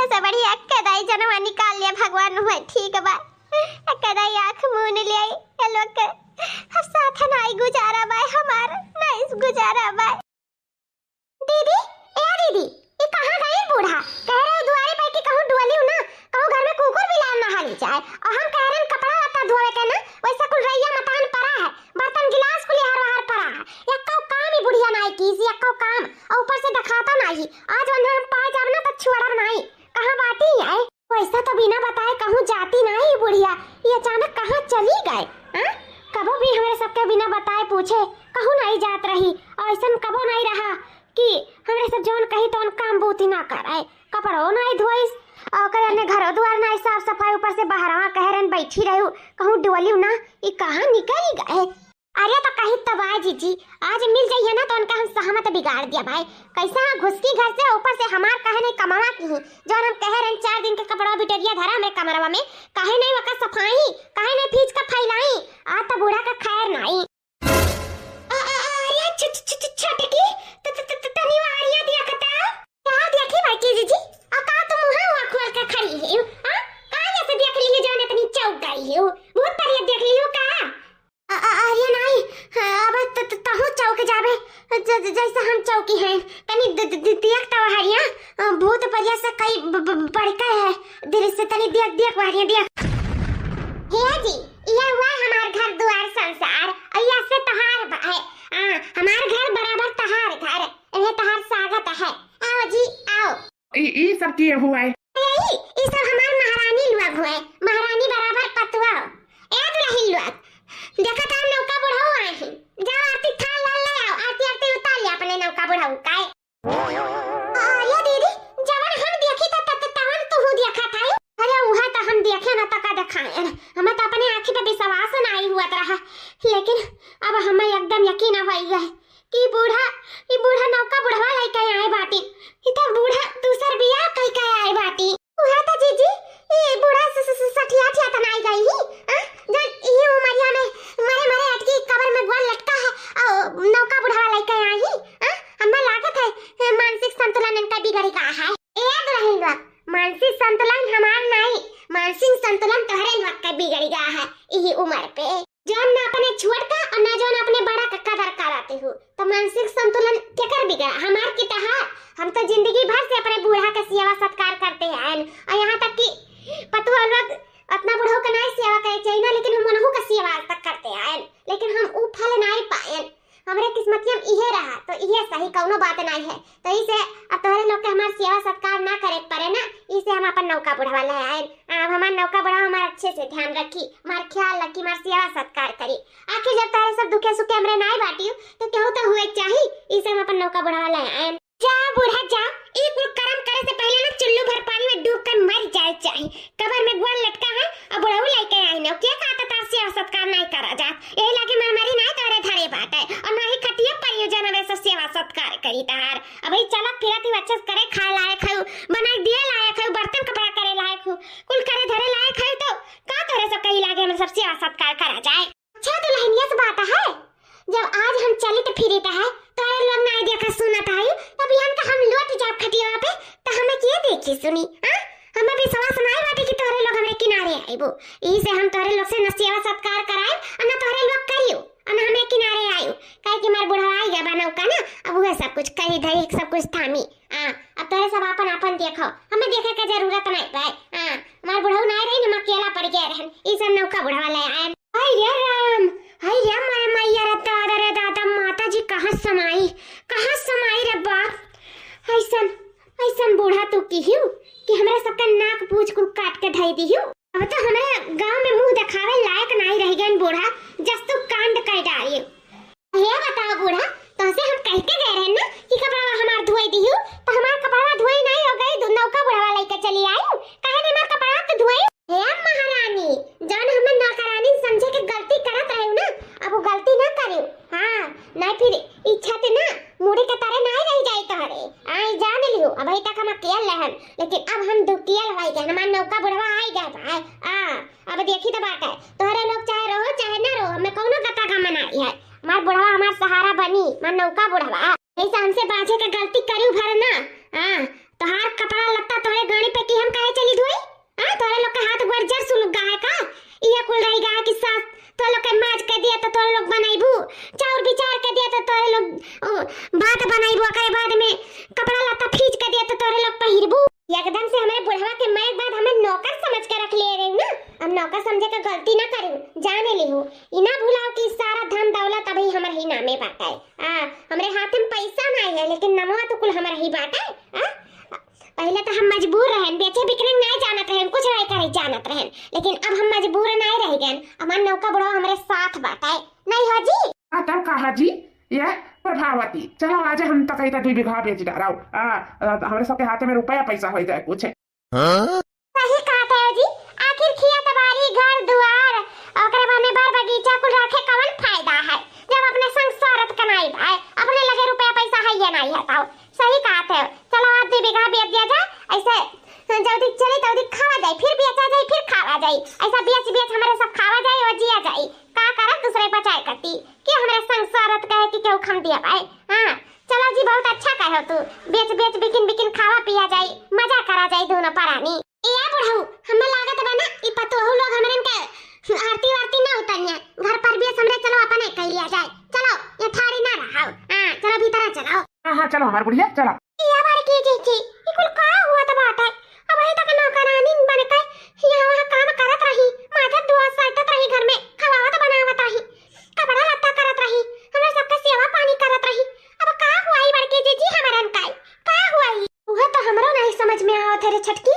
ऐसा बढ़िया कदाई जनवा निकाल लिया भगवान हुआ, ठीक बा। कदाई आँख मून ले आई ये लोग के साथ नहीं गुजारा बाय हमार, नहीं गुजारा बाय। दीदी ए दीदी, ये कहाँ गई बूढ़ा? कह रहे हो दुआरे पे कि कहूँ डुअली ना, कहूँ घर में कुकुर बिलार नहा ली जाए। और हम कह रहे हैं कपड़ा लत्ता धोवे के ना, वैसा कुल रैया मतान पड़ा है, बर्तन गिलास कुल हर बाहर पड़ा है। या कौ काम ही बुढ़िया नहीं की, या कौ काम और ऊपर से दिखाता नहीं। आज वरना हम पाए जाब ना तो छुड़ा नहीं, कहाँ बाटी है। वैसा तो बिना बताए कहूँ जाती नहीं बुढ़िया, ये अचानक कहाँ चली गए? कबो भी हमारे सबके बिना बताए पूछे कहूँ नहीं जात रही, और ऐसा कबो नहीं रहा कि हमरे सब जौन कही तो काम बूती ना कराए। कपड़ो नहीं धोइस और कने घरो द्वार नहीं साफ सफाई, ऊपर से बहरवा कहरन बैठी रहू, कहूँ डुअलियो ना, ये कहाँ निकल गए? अरे तो कहीं तब आए जीजी, आज मिल जाइए ना तो उनका हम सहमत बिगाड़ दिया भाई। कैसा घुसकी घर से, ऊपर से हमार कहे नहीं कमावा की ही, जो हम कह रहे 4 दिन के कपड़ा बिटरिया धरा में कमरवा में, कहे नहीं वका सफाई, कहे नहीं फीज का फैलाई। आ तो बूढ़ा का खैर नहीं। अरे छटकी तनी वारिया दिया कता क्या देखी भाई की जीजी? आ का तुम मुंह खोल के खड़ी है? हां का जैसे देख ली जाने इतनी चौक गई है, बहुत परिया देख लियो का? अरे नहीं, अब तहु चौक जाबे जैसे हम चौकी हैं। तनी देख तो हरिया भूत परिया से कई बड़का है, दृश्य तनी देख हरिया देख। हे जी, ये हुआ हमार घर द्वार संसार, अय्या से तहार है। हमार घर बराबर तहार घर, ये तहार स्वागत है। आओ जी आओ। ये सब किए हुआ है? ये सब हमार महारानी लोग हुए, महारानी बराबर पतवा। ए दुल्हन लोग देखा था नौका बुढ़ाऊ आए हैं, जाओ आरती थाल ले आओ, आरती उतार ले अपने नौका बुढ़ाऊ का। ये दीदी जवन हम देखी तवन तू देखा था। अरे वहां तो हम देखे ना तो का दिखाए, हमें तो अपने आंखी पे विश्वास नहीं हुआ रहा, लेकिन अब हमें एकदम यकीन हो गया है कि ये बूढ़ा नौका बुढ़वा लेके आए बाटी। इतना बूढ़ा दूसर बियाह कई के आए बाटी। वहां तो जीजी ये बूढ़ा सठिया ठिया तो नहीं गई ही, जो ये उमरिया में मरे अटकी कब्र में गोल लटका है और नौका बुढ़वा लेके आई ही। हमें लागत है मानसिक संतुलन इनका बिगड़ गया है। याद रहेगा, मानसिक संतुलन हमार नहीं, मानसिक संतुलन तोहरे वक्त का बिगड़ गया है यही उम्र पे। जौन ना अपने छोड़ता और ना जौन अपने बड़ा का कदर कराते हो, तो मानसिक संतुलन केकर बिगड़ा? हमार की तहार। हम तो जिंदगी भर से अपने बूढ़ा का सेवा सत्कार करते हैं, और यहाँ तक कि पतुआ लोग अपना बूढ़ों का नहीं सेवा करे चाहिए, लेकिन हम उन्हों का सेवा तक करते हैं, लेकिन हम ऊ फल नहीं पाए। हमरे किस्मत में इहे रहा तो इहे सही, कौनो बात नहीं है। तो इसे अब तोहरे लोग के हमार सेवा सत्कार ना करे पड़े ना, इसे हम अपन नौका बुढ़वा ले आए। अब हमार नौका बुढ़वा हमार अच्छे से ध्यान रखी, हमार ख्याल रखी, हमार सेवा सत्कार करी। आखिर जब तारे सब दुखे सुखे हमरे नहीं बाटियो तो केहू तो हुए चाहिए, इसे हम अपन नौका बुढ़वा ले आए। जा बूढ़ा जा, एक कर्म करे से पहले ना चुल्लू भर पानी में डूब कर मर जाए चाहिए। कबर में गोल लटका है और बुढ़ऊ लेके आए ना, क्या कहता तार सेवा सत्कार नहीं करा जा, यही लागे मरमरी नहीं तोरे धरे बात है, और ना ही खटिया परियोजना में से सेवा सत्कार करी तार। अब ही चला फिरत ही अच्छे करे, खाए लायक है, बनाई दिए लायक है, बर्तन कपड़ा करे लायक हो, कुल करे धरे लायक है, तो का तोरे सब कहीं लागे में सब सेवा सत्कार करा जाए। अच्छा दुल्हनिया से बात है, जब आज हम चलित फिरत है तो लोग नहीं देखा सुनत है, तब यहाँ का हम लौट जाब खटिया पे तो हमें के देखी सुनी। हमें विश्वास नहीं बाटे कि तोरे लोग हमरे किनारे आइबो, ई से हम तोरे लोग से न सेवा सत्कार कराए और न तोरे लोग करियो और न हमें किनारे आयो, काहे कि मार बुढ़वा आई गया बनाऊ का ना, अब वह सब कुछ कही धरी सब कुछ थामी। अब तोरे सब अपन अपन देखो, हमें देखे के जरूरत नहीं भाई। हमार बुढ़ऊ नहीं रही न, अकेला पड़ गया रहन, ई सब नौका बुढ़वा ले आए। हाय रे राम, हाय रे मारे मैया रे दादा माता जी कहाँ समाई रे बूढ़ा तू की हूँ कि हमरा सबका नाक पूछ कुल काट के ढाई दी हूँ। अब तो हमारे गांव में मुंह दिखावे लायक नहीं रह गए बूढ़ा, जस तू कांड कर डाली। ये बताओ बूढ़ा, तो से हम कह के गए रहे ना कि कपड़ा हमार धोई दी हूँ, तो हमार कपड़ा धोई नहीं हो गई, नौका बुढ़वा लेके चली आई काहे ने हमार कपड़ा तो धोई। हे महारानी, जान हमें नौकरानी समझे के गलती करत रहे ना, अब वो गलती ना करियो। हां नहीं फिर इच्छा ते ना मुड़ी के तारे नहीं रह जाई तोहरे। आई जान लियो, अब ही तक हम अकेले रहन, लेकिन अब हम दुकियल होई गए, हमार नौका बुढ़वा आई गए भाई। अब देखी तो बात है, तोहरे लोग चाहे रहो चाहे ना रहो, हमें कौनो गता का मनाई है। हमार बुढ़वा हमार सहारा बनी, हमार नौका बुढ़वा ऐसा हमसे बाजे के गलती करियो भर ना। तोहार कपड़ा लत्ता तोहरे गाड़ी पे की हम काहे चली धोई? तोरे लोग के हाथ गुर्जर सुन गाय का ये कुल रही गाय की सास तो लोग के माज के दिया तो तोरे लोग बनाईबू, चाउर बिचार के दिया तो तोरे लोग भात बनाईबू, करे बाद में कपड़ा लत्ता खींच के दिया तो तोरे लोग पहिरबू। एकदम से हमारे बुढ़वा के मैं बाद हमें नौकर समझ के रख लिए रही ना। अब नौकर समझे के गलती ना करूं, जाने ली हूं, इना भुलाओ कि सारा धन दौलत अभी हमारे ही नामे बाटा है। हमरे हाथ में पैसा नहीं है, लेकिन नमवा तो कुल हमारे ही बाटा है। पहले तो हम मजबूर रहन, बेचे बिकने नहीं जानत रहन, कुछ नहीं करे जानत रहन, लेकिन अब हम मजबूर नहीं रह गए। हमार नौका बुढ़वा हमारे साथ बाटा है, नहीं हो जी? तब कहा जी ये प्रभावती, चलो आज हम तो कहीं 2 बीघा बेच डालो। हमारे सबके हाथ में रुपया पैसा हो जाए कुछ। सही कहते हो जी, आखिर खिया तबारी घर दुआर ओकरे बने बार बगीचा कुल रखे कवन फायदा है, जब अपने संग स्वार्थ कमाई भाई, अपने लगे रुपया पैसा है या नहीं है। ताऊ सही कहते हो, चलो आज 2 बीघा बेच दिया जाए, ऐसे जल्दी चली तल्दी खावा जाए, फिर बेचा जाए, फिर खावा जाए, ऐसा बेच बेच हमारे सब खावा जाए और जिया जाए। का करत दूसरे बचाए करती कि हमारे संग स्वार्थ कहे कि क्यों खम दिया भाई। चलो जी, बहुत अच्छा कहो तू, बेच बेच बिकिन बिकिन खावा पिया जाए, मजा करा जाए दोनों परानी। ए बुढ़ऊ, हमें लागत बा ना ई पतोहू लोग हमरे के आरती वारती ना उतरिया, घर पर बेच हमरे चलो अपने कह लिया जाए। चलो ये थारी ना रहाओ, चलो भीतर चलो। हाँ चलो हमारे बुढ़िया चलो। ये बार की जी ई कुल का हुआ त बात है, अब ही तक नौकरानी बन के यहाँ वहाँ काम करत रही, माथा दुआ साटत रही, घर में खवावत बनावत रही, कपड़ा लत्ता करत रही, हमरे सबके सेवा पानी करत रही। अब का हुआ ई बड़के जी हमरन का हुआ ई? वह तो हमरो नहीं समझ में आवत है रे छटकी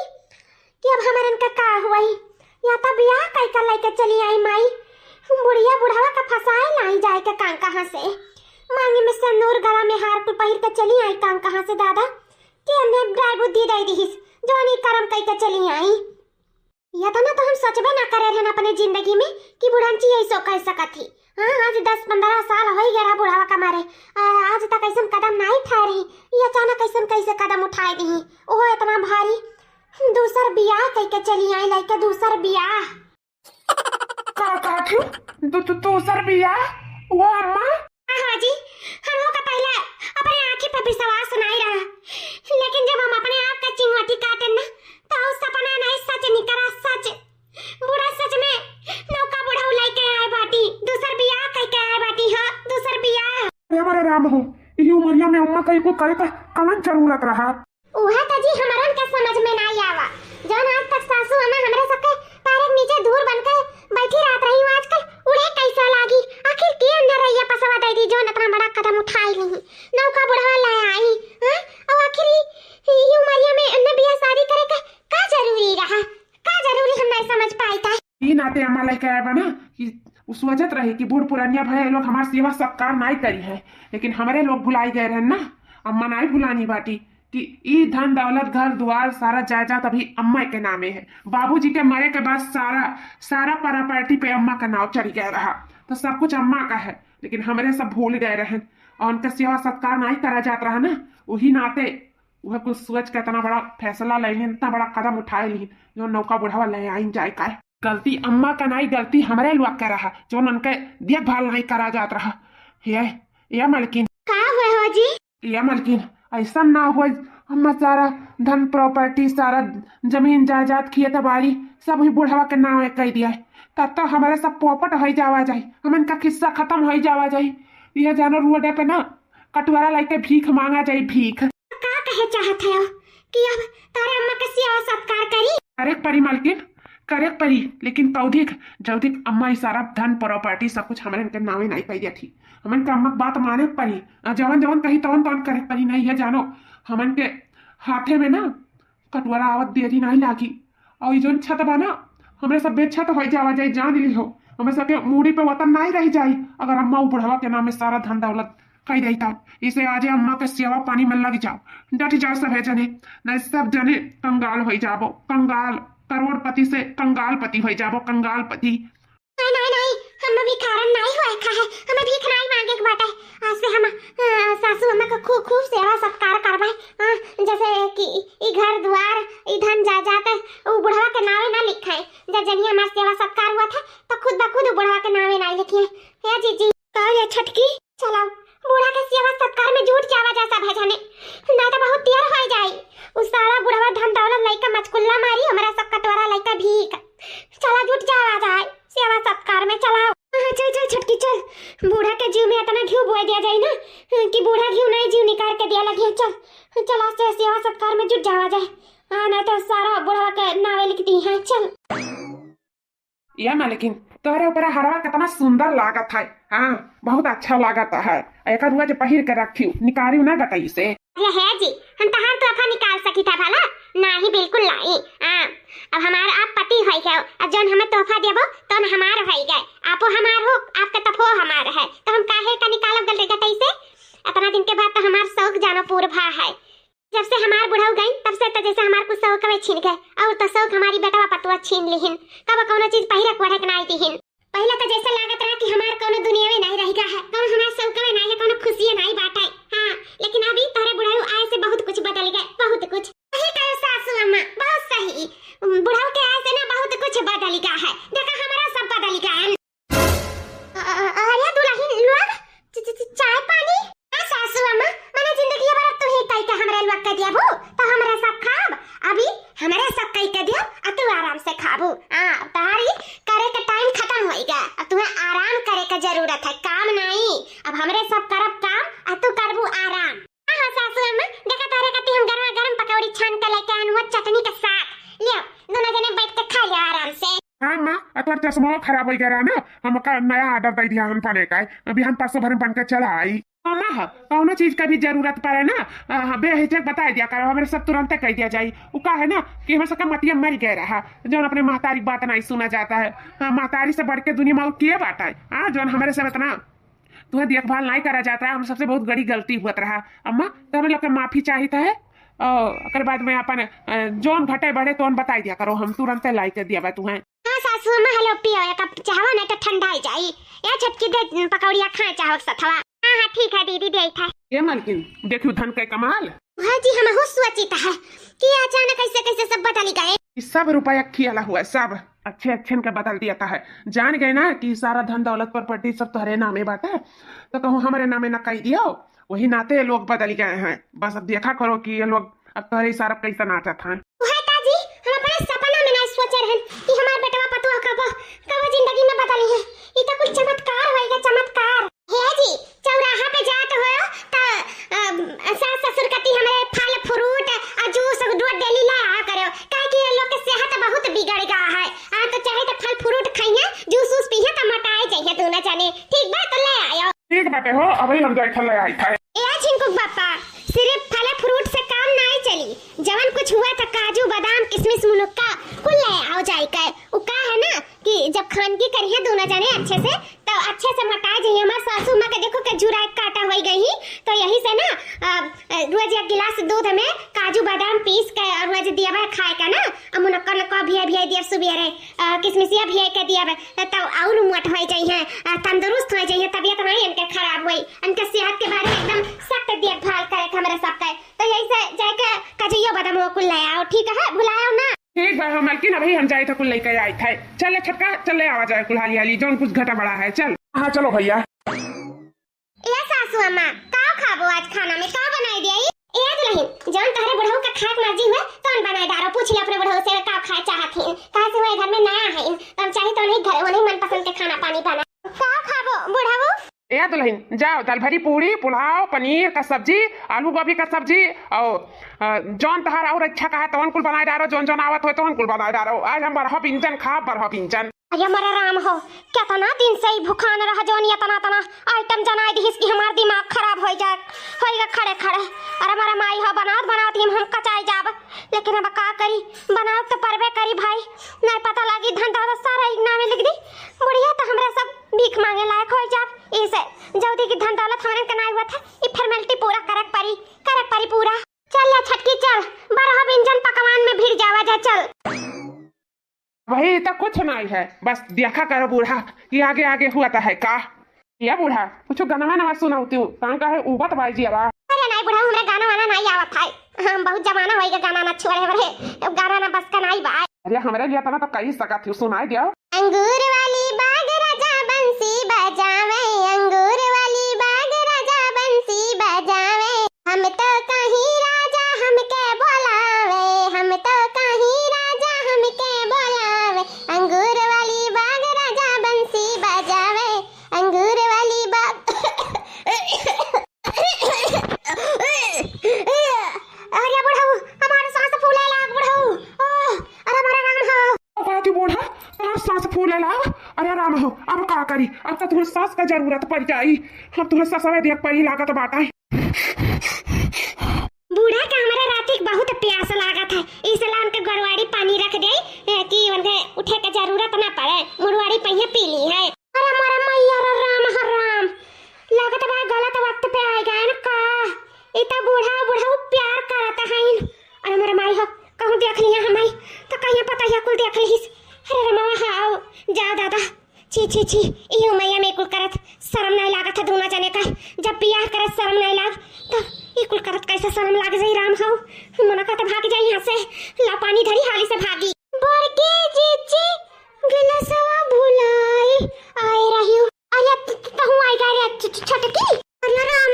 कि अब हमरन का हुआ ई? या त बियाह कई कर लेके चली आई माई, बुढ़िया बुढ़ावा का फसाए लाई जाए के कान कहां से, मांगी में सनूर गला में हार को पहिर के चली आई कान कहां से दादा, कि हमने ड्राई बुद्धि दे दी हिस जोनी करम कई के चली आई। या तो ना तो हम सोचबे ना करे रहन अपने जिंदगी में कि बुढ़ांची ऐसो कह सकत थी। आज 10-15 साल हो गया बुढ़ावा का मारे, आज तक ऐसा कदम नहीं उठा रही, ये अचानक ऐसा कैसे कदम उठाए दी, ओहो इतना भारी। दूसर बियाह कई के चली आई, लाइके दूसर बियाह दूसर बियाह वो अम्मा। हाँ जी, हम का पहले अपने आंखें पे विश्वास नहीं रहा, लेकिन जब हम अपने आँख का चिंगाटी काटे ना तो उस सपना नहीं सच निकला सच। बुढ़ा सच में नौका बुढ़ा लेके आए बाटी, दूसर बियाह कह के आए बाटी। हाँ दूसर बियाह। हमारे राम हो, ये उमरिया में अम्मा कहीं को करे का कवन जरूरत रहा? उहे तो जी हमारन के समझ में नहीं आवा, जौन आज तक सासू अम्मा हमरे सबके पैर के नीचे दूर बनके बैठी रहत रही, आजकल उड़े कैसा लागी? आखिर के अंदर रैया पसवा दे दी जोन इतना बड़ा कदम उठाई नहीं, नौका बुढ़वा ले आई। और आखिर ये उमरिया में अन्य बियाह शादी करे का जरूरी रहा? का जरूरी हम नहीं समझ पाई था। ई नाते अम्मा लेके आए बना कि उस वजह रही कि बूढ़ पुरानिया भाई लोग हमार सेवा सत्कार नहीं करी है, लेकिन हमारे लोग भुलाई गए रहन ना। अम्मा नहीं भुलानी बाटी कि ई धन दौलत घर द्वार सारा जायदाद अभी अम्मा के नामे है। बाबूजी के मरे के बाद सारा प्रॉपर्टी पे अम्मा का नाव चढ़ गया रहा, तो सब कुछ अम्मा का है, लेकिन हमारे सब भूल गए रहन और उनका सेवा सत्कार नहीं करा जाता रहा ना। वही नाते वह कुछ सोच के इतना बड़ा फैसला ले ली, इतना बड़ा कदम उठाए ली जो नौका बुढ़ावा ले आई जाए का। गलती अम्मा का नहीं, गलती हमारे लोग का रहा जो उनके देखभाल नहीं करा जाता रहा। ये मलकिन का हुआ हो जी? ये मलकिन ऐसा ना हो, हम सारा धन प्रॉपर्टी सारा जमीन जायदाद खेत बाड़ी सब ही बुढ़ावा के नाम कह दिया है, तब तो हमारे सब पोपट हो जावा जाए, हम इनका किस्सा खत्म हो जावा जाए। ये जानो रोड पे ना कटवारा लेके भीख मांगा जाए, भीख। का कहे चाहते हो कि अब तारे अम्मा के सेवा सत्कार करी? अरे परी मालकिन करे परी, लेकिन तौधिक जौधिक अम्मा सारा धन प्रॉपर्टी सब कुछ हमारे इनके नामे नहीं कह दिया थी। हमन के अम्मा बात माने परी, जवन जवन कही तवन तवन करे परी नहीं है। जानो हमन के हाथे में ना कटवरा आवत देरी नहीं लागी। और ये जोन छत बा ना हमरे सब बेच छत हो जावा जाए जान ली हो हमें सबके मूड़ी पे वतन नहीं रह जाई अगर अम्मा बुढ़वा के नाम में सारा धन दौलत कही रही था। इसे आज अम्मा के सेवा पानी में लग जाओ डट जाओ सब है जने नहीं सब जने कंगाल हो जाबो कंगाल करोड़पति से कंगालपति हो जाबो कंगालपति। नहीं नहीं नहीं हम भी कारण नहीं हुआ है हमें भीख नहीं मांगे के बाटे। आज से हम सासू अम्मा का खूब खूब सेवा सत्कार करवाए जैसे कि ई घर द्वार ई धन जायदाद वो बुढ़वा के नावे ना लिखाए। जब जनिया हमारा सेवा सत्कार हुआ था तो खुद ब खुद बुढ़वा के नावे नहीं लिखे। हे जीजी कह छटकी चलो बूढ़ा के सेवा सत्कार में जुट जावा जा सब है जाने नहीं तो बहुत देर हो जाई। उस सारा बुढ़वा धन दौलत लइका मचकुल्ला मारी हमारा सब कटवारा लइका भीख चला जुट जावा जाए सेवा सत्कार में चलाओ। चल चल छटकी चल बूढ़ा के जीव में इतना घी बोए दिया जाए ना कि बूढ़ा घी नहीं जीव निकाल के दिया लगी। चल चला से सेवा सत्कार में जुट जावा जाए नहीं तो सारा बुढ़वा के नावे लिख दी है। चल या मालिकिन तोहरे ऊपर हरवा कितना सुंदर लागत है। हाँ बहुत अच्छा लागत है। एक रुआ जो पहिर के रखी निकाली ना गटई से है जी हम तहार तोहफा निकाल सकी था भला नहीं बिल्कुल नहीं। अब हमारा आप पति होई गए अब जौन हमें तोहफा देबो तो हमार होई गए आपो हमार हो आपका तफो हमार है तो हम काहे का निकालब गलती गटई से। इतना दिन के बाद तो हमार शौक जानो पूरा है। जब से हमार बुढ़ाऊ गई तब से तो जैसे हमार कुछ शौक छीन गए और तो शौक हमारी बेटवा पतुआ छीन लिहिन कब कौनो चीज पहिरक वढ़क नहीं दिहिन। पहले तो जैसे लागत रहा कि हमार कोनो दुनिया में नहीं रहेगा है कौन हमार शौक में नहीं है कोनो खुशी नहीं बाटे। हाँ लेकिन अभी तोरे बुढ़ाऊ आए से बहुत कुछ बदल गए बहुत कुछ। सही कहो सासू अम्मा बहुत सही बुढ़ाऊ के आए से ना बहुत कुछ बदल गया है। देखा हमारा सब बदल गया है। अरे दुल्हन लोग चाय पानी सासू अम्मा मैंने जिंदगी भर तू ही कह के हमरा लोग कह दिया तो हमरा सब खाब अभी हमारे सब कह के दिया अब तू आराम से खाबू। तारी करे के टाइम खत्म हो गया अब तुम्हें आराम करे के जरूरत है काम नहीं। अब हमरे सब करब काम अब तू करबू आराम। हां सासू अम्मा देखा तारे कती हम गरमा गरम पकौड़ी छान के लेके आन वो चटनी के साथ लियो दोनों जने बैठ के खा लियो आराम से। हाँ माँ अतवर चश्मा खराब हो गया ना हमका नया ऑर्डर दे दिया हम पाने का अभी हम परसों भर बन के चला आई। माँ कौनो चीज का भी जरूरत पड़े ना बेहिचक बता दिया करो हमारे सब तुरंत कह दिया जाये। वो का है ना कि हमारे सबका मतिया मर गया रहा जो अपने महतारी बात नहीं सुना जाता है। महतारी से बढ़ के दुनिया में किए बात है जो हमारे सब इतना तुम्हें देखभाल नहीं करा जाता है। हम सबसे बहुत बड़ी गलती हुआ रहा अम्मा तो हमें लोग माफी चाहिए है। और बाद में अपन जोन घटे बढ़े तो बताई दिया करो हम तुरंत लाई के दिया तुम्हें। हाँ सासू अम्मा हेलो पियो एक कप चाहो नहीं तो ठंडा ही जाई या छटकी दे पकौड़िया खाए चाहो सथवा। हाँ ठीक है दीदी दे था। ये मालकिन देखियो धन का कमाल। हाँ जी हम हो सोचित है कि अचानक कैसे कैसे सब बदल गए। सब रुपया खियाला हुआ सब अच्छे अच्छे का बदल दिया था है। जान गए ना कि सारा धन दौलत प्रॉपर्टी सब तुम्हारे नामे बाटे तो कहूँ हमारे नामे न कह दियो वही नाते लोग बदल गए हैं। बस अब देखा करो कि ये लोग अब तुम्हारे सारा कैसा नाचा था। जी हम अपने सपना में ना सोचे रहन कि हमार बेटवा पतुआ कब जिंदगी में बदली है। ये तो कुछ चमत्कार होएगा चमत्कार। हे जी चौराहा पे जात हो तो सास ससुर कती हमारे फल फ्रूट और जूस दूध डेली ला करो काहे कि ये लोग के सेहत बहुत बिगड़ गया है। तो चाहे तो फल फ्रूट खाइए जूस उस पिए तो मोटाए जाइए तू ना जाने ठीक बात तो ले आयो। ठीक बात हो अभी हम जाए ले आई था। ए जिनको पापा सिर्फ फल फ्रूट से काम नहीं चली जवन कुछ हुआ था काजू बादाम किशमिश मुनक्का कुल ले आओ जाए का वो का है ना कि जब खानगी करिए दोनों जाने अच्छे से तो अच्छे से मटा जाइए। हमारे सासू माँ के देखो के जुराई काटा हो गई तो यही से ना रोज एक गिलास दूध में काजू बादाम पीस के और रोज दिया बे खाए का ना मुनक्का नक्का भी दिया सुबह किशमिशिया भी के दिया तो और मोट हो जाइए तंदुरुस्त हो जाइए तबियत नहीं इनके खराब हुई इनके सेहत के बारे में एकदम सख्त देखभाल करे हमारे सबका। तो यही से जाके कजियो बादाम कुल ले आओ ठीक है बुलाओ ना। ठीक है मालकिन अभी हम जाए तो कुल लेकर आए थे। चल छक्का चले आवा जाए कुल हाली हाली जो कुछ घटा बड़ा है। चल हाँ चलो भैया। ये सासू अम्मा का खाबो आज खाना में का बनाई दिया ये दुल्हन जौन तहरे बुढ़ऊ का खाक मर्जी हुआ तौन बनाई दारो पूछ ले अपने बुढ़ऊ से का खाए चाहत है कहां से वो घर में नया है तब चाहे तो नहीं घर वाले मन पसंद के खाना पानी बना का खाबो बुढ़ऊ। ए दुल्हन जाओ दाल भरी पूरी पुलाव पनीर का सब्जी आलू गोभी का सब्जी और जौन तहार और अच्छा कहा तौन कुल बनाए डारो जौन जौन आवत हो तौन कुल बनाए डारो। आज हम बरह पिंजन खा बरह पिंजन। अरे मरे राम हो क्या तना दिन से ही भूखान रह जौन या तना तना आइटम जनाई दिस कि हमार दिमाग खराब हो जाए होएगा खड़े खड़े। अरे हमारा माई हो बनात बनात हम कचाई लेकिन अब का करी, बनाओ तो परबे करी भाई, नहीं पता लगी धन दौलत सारा एक नामे लिख दी, बुढ़िया तो हमरा सब भीख मांगे लायक हो जाब। इसे जल्दी की धन दौलत हमरे के नहीं हुआ था, ई फॉर्मेलिटी पूरा करक परी पूरा। चल या छटकी चल, बरह व्यंजन पकवान में भिड़ जावा जा, चल। वही तो कुछ नहीं है, बस देखा करो बूढ़ा कि आगे आगे हुआ था है का। या बूढ़ा कुछ गाना वाना सुनाती हूँ का है उबत बाजी अब। अरे नहीं बूढ़ा, हमरे गाना वाना नहीं आवत है, हम बहुत जमाना होई के गाना ना छोड़े बरे, अब गाना ना बस का नहीं बा। अरे हमरे लिए तो कही सकत थी, सुनाई दियो। अंगूर वाली बाग राजा बंसी बजावे, अंगूर वाली बाग राजा बंसी बजावे, हम तो कहीं राजा हमके बोलावे, हम तो कहीं राजा हमके बोलावे, अंगूर वाली बाग राजा बंसी बजावे, अंगूर वाली बाग। अरे बुढ़ऊ हमारा सांस फूले लाग बुढ़ऊ, अरे हमारा नाम हो बाती बूढ़ा सांस फूले लाग। अरे राम हो, अब का करी, अब तो तुम्हें सांस का जरूरत पड़ जाई, अब तुम्हें ससवे देख पड़ी लागत बाटा। बूढ़ा का हमारा रात एक बहुत प्यास लागत है, इसलिए उनके गड़वाड़ी पानी रख दे कि उनके उठे के जरूरत ना पड़े, मुड़वाड़ी पहिए पी ली है। अरे हमारा मैया राम लागत बा गलत वक्त पे आ गए न का, इतना बूढ़ा प्यार करता है। अरे हमारा माई हो कहूँ देख लिया हमारी तो कहीं पता है कुल देख लीस। अरे रमावा हाओ जाओ दादा, छी इहो मैया में कुल करत शर्म नहीं लागत है दूना जाने का, जब बियाह करत शर्म नहीं लाग तो ई कुल करत कैसे शर्म लाग जाई। राम हाओ मना का तो भाग जाई यहाँ से, ला पानी धरी हाली से भागी। बड़के जीजी गिलासवा भुलाई आए रही हूँ। अरे तहु आई गए रे छटकी। अरे राम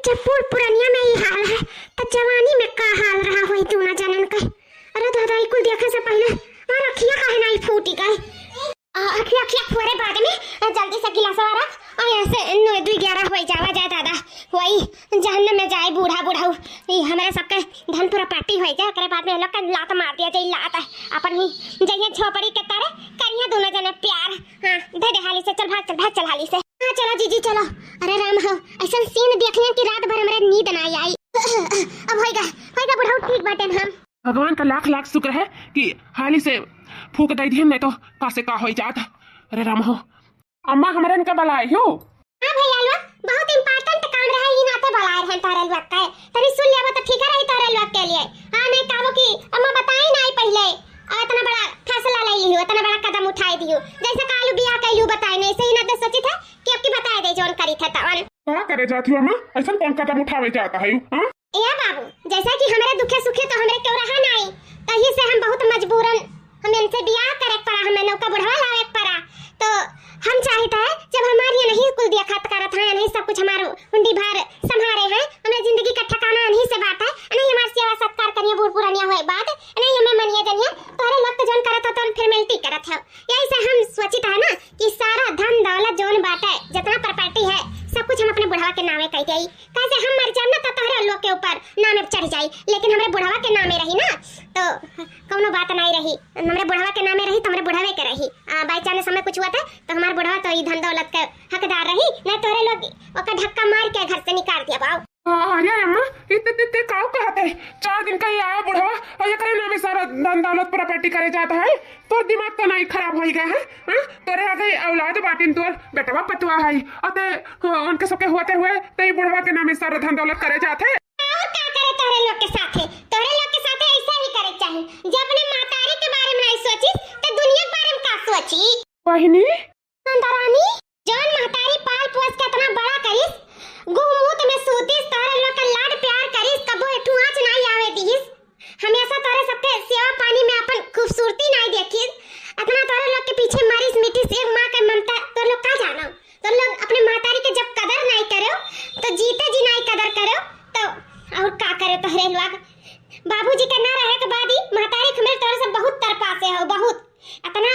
जब पुरानिया में ही हाल है तो जवानी में का हाल रहा होई दूना जानन का। अरे दादा ई कुल देखे से पहले अखियां काहे नहीं फूटी गई, अखियां फुरे बाद में जल्दी से गिलासवा रख और ऐसे 9-2-11 हो जावा जाए दादा, वही जहन्नम में जाए बूढ़ा ये हमारे सबके धन पूरा पार्टी हो जाए, करे बाद में लोग का लात मार दिया जाए, लात अपन ही जइए झोपड़ी के तारे करिया दोनों जने प्यार। हां दे हाली से, चल भाग चल हाली से। हां चलो जीजी चलो। अरे राम हो ऐसा सीन देखलिए कि रात भर हमारे नींद ना आई। अब होएगा बुढ़ऊ ठीक बाटे हम। भगवान का लाख शुक्र है कि हाली से फूक दई थी, नहीं तो कासे का हो जात। अरे राम हो अम्मा हमारे इनका बलाई हो। हां भैया लोग बहुत इंपॉर्टेंट काम रहा ई नाते बलाए रहन तारे लोग का, तनी सुन लेबो तो ठीक रही तारे लोग के लिए। हां नहीं कहबो कि अम्मा बताई नहीं पहले, इतना बड़ा फैसला ले लियो, इतना बड़ा कदम उठाई दियो, जैसे कालू बियाह कैलू बताई नहीं, सही ना दे सोची था कि अब की बताए दे जोन करी था तवन। क्या करे जाती हो अम्मा, ऐसा कौन कदम उठावे जाता है। हां ए बाबू जैसा कि हमारे दुखे सुखे तो हमरे क्यों रहा नहीं, तही से हम बहुत मजबूरन हमें इनसे बियाह करे पड़ा, हमें नौका बुढ़वा लावे पड़ा। तो हम चाहता है जब हमारी नहीं कुल देखत करत है, नहीं सब कुछ हमारो हुंडी भर संभारे हैं, हमें जिंदगी का ठिकाना नहीं से बात है, नहीं हमारी सेवा सत्कार करिए बूढ़ पुरानिया होए बात, नहीं हमें मनिए जनिए तोरे लोग तो जोन करत हो तो फिर मिलती करत है। यही से हम सोचित है ना कि सारा धन दौलत जोन बाटे जितना प्रॉपर्टी है सब कुछ हम अपने बुढ़वा के नामे कह देई, कैसे हम मर जाए ना तो तोहरे लोग के ऊपर नामे चढ़ जाई, लेकिन हमारे बुढ़वा के नामे रही ना तो कोनो बात नहीं रही, हमारे बुढ़वा के नामे रही तो हमारे बुढ़वे के रही। बाई चांस समय कुछ हुआ था तो हमारे बुढ़वा तो ई धन दौलत के हकदार रही, नहीं तोहरे लोग ओका धक्का मार के घर से निकाल दिया बाऊ। अरे अम्मा इतने काऊ कहते 4 दिन का ही आया बुढ़वा और ये करे नामे सारा धन दौलत प्रॉपर्टी करे जाता है, तो दिमाग तो नहीं खराब हो गया है। तोरे आगे औलाद बाटिन तोर बेटवा पतवा है अते उनके सबके होते हुए ते बुढ़वा के नामे सारा धन दौलत करे जाते। और क्या करे तोरे लोग के साथे, तोरे लोग के साथे ऐसा ही करे चाहिए, जब अपने मातारी के बारे में नहीं सोची तो दुनिया के बारे में का सोची। बहिनी नंदरानी जौन महतारी पाल पोस के इतना बड़ा करिस, गुमूत में सूतीस, तोरे लोग का लाड प्यार करिस, कबो एठू आंच नहीं आवे दीस, हमेशा तोरे सबके सेवा पानी में अपन खूबसूरती नहीं देखिस, इतना तोरे लोग के पीछे मारिस मिटिस, एक मां का ममता तोरे लोग का जानो, तोरे लोग अपने महतारी के जब कदर नहीं करो तो जीते जी नहीं कदर करो तो और का करे तोरे लोग। बाबूजी के ना रहे के बाद ही महतारी खमेर तोरे से बहुत तरपासे हो, बहुत इतना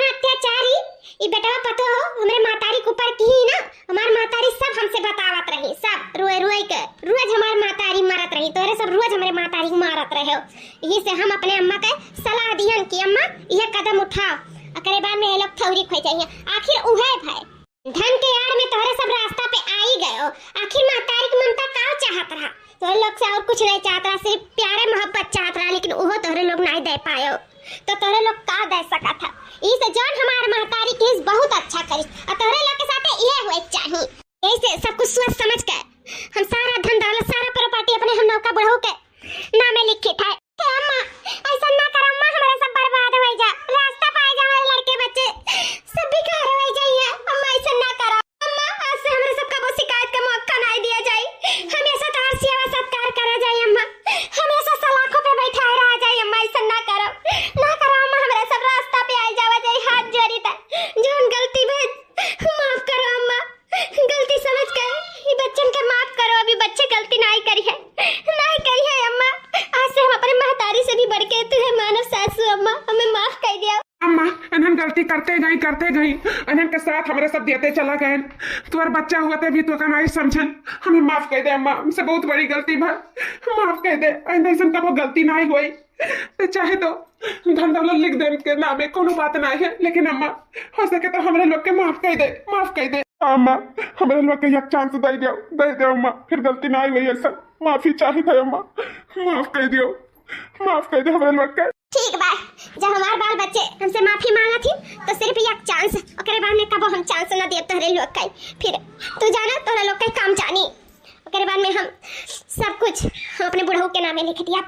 अत्याचारी ई बेटवा पतो हो हमरे महतारी के ऊपर की ना, हमार महतारी सब हमसे बतावत रही, सब रोए के रोज हमार महतारी मारत रही, तोरे सब रोज हमरे महतारी मारत रहे हो। यही से हम अपने अम्मा के सलाह दियन कि अम्मा यह कदम उठाओ, एकरे बाद में ये लोग थौरी खोई चाहिए। आखिर उहे भाई धन के यार में तोरे सब रास्ता पे आ ही गए हो, आखिर महतारी की ममता का चाहत रहा, तोरे लोग से और कुछ नहीं चाहता, सिर्फ प्यारे मोहब्बत चाहता, लेकिन वो तोरे लोग नहीं दे पाए। तो तोरे लोग का दे सका था। इस जॉन हमारे महतारी के बहुत अच्छा करी, और तोरे लोग के साथ ये हुए चाहिए। ऐसे सब कुछ सोच समझ के हम सारा धन दौलत, सारा प्रॉपर्टी अपने हम नौका बुढ़ऊ के नामे लिखित है। अम्मा ऐसा ना कर अम्मा, हमारा सब बर्बाद हो जा, रास्ता पाए जा, हमारे लड़के बच्चे सब बेकार हो जाइए। अम्मा ऐसा ना करो अम्मा, आज से हमारे सबका वो शिकायत का मौका नहीं दिया जाए, हमेशा तार सेवा सत्कार करा जाए अम्मा, हमेशा सलाखों पे बैठा रहा जाए अम्मा। ऐसा ना करो अम्मा, हमारा सब रास्ता पे आ जावा जाए, हाथ जोड़ी तक जोन गलती भेज माफ करो अम्मा, गलती समझ कर ये बच्चन के माफ करो। अभी बच्चे गलती नहीं करी है अम्मा, आज से हम अपने महतारी से भी बढ़ के तू है मानव सासू अम्मा, हमें माफ कर दिया अम्मा। अनहन गलती करते गई, अनहन के साथ हमारे सब देते चला गए। तुम्हारा बच्चा हुआ थे भी तो का नहीं समझन, हमें माफ कर दे अम्मा, हमसे बहुत बड़ी गलती भा, माफ कर दे। ऐसा कब गलती नहीं हुई, तो चाहे तो धन दौलत लिख दे के नामे, कोनो बात नहीं है, लेकिन अम्मा हो सके तो हमारे लोग के माफ कर दे अम्मा, हमारे लोग के एक चांस दे दो अम्मा, फिर गलती नहीं हुई, ऐसा माफी चाहिए अम्मा, माफ कर दो हमारे लोग के। ठीक बा, जब हमार बाल बच्चे हमसे माफी मांगा थी तो सिर्फ एक चांस, ओकरे बाद में कब हम चांस ना दे तोहरे लोग का। फिर तू जाना तोहरे लोग का काम जानी, ओकरे बाद में हम सब कुछ हम अपने बुढ़ऊ के नामे लिख दिया।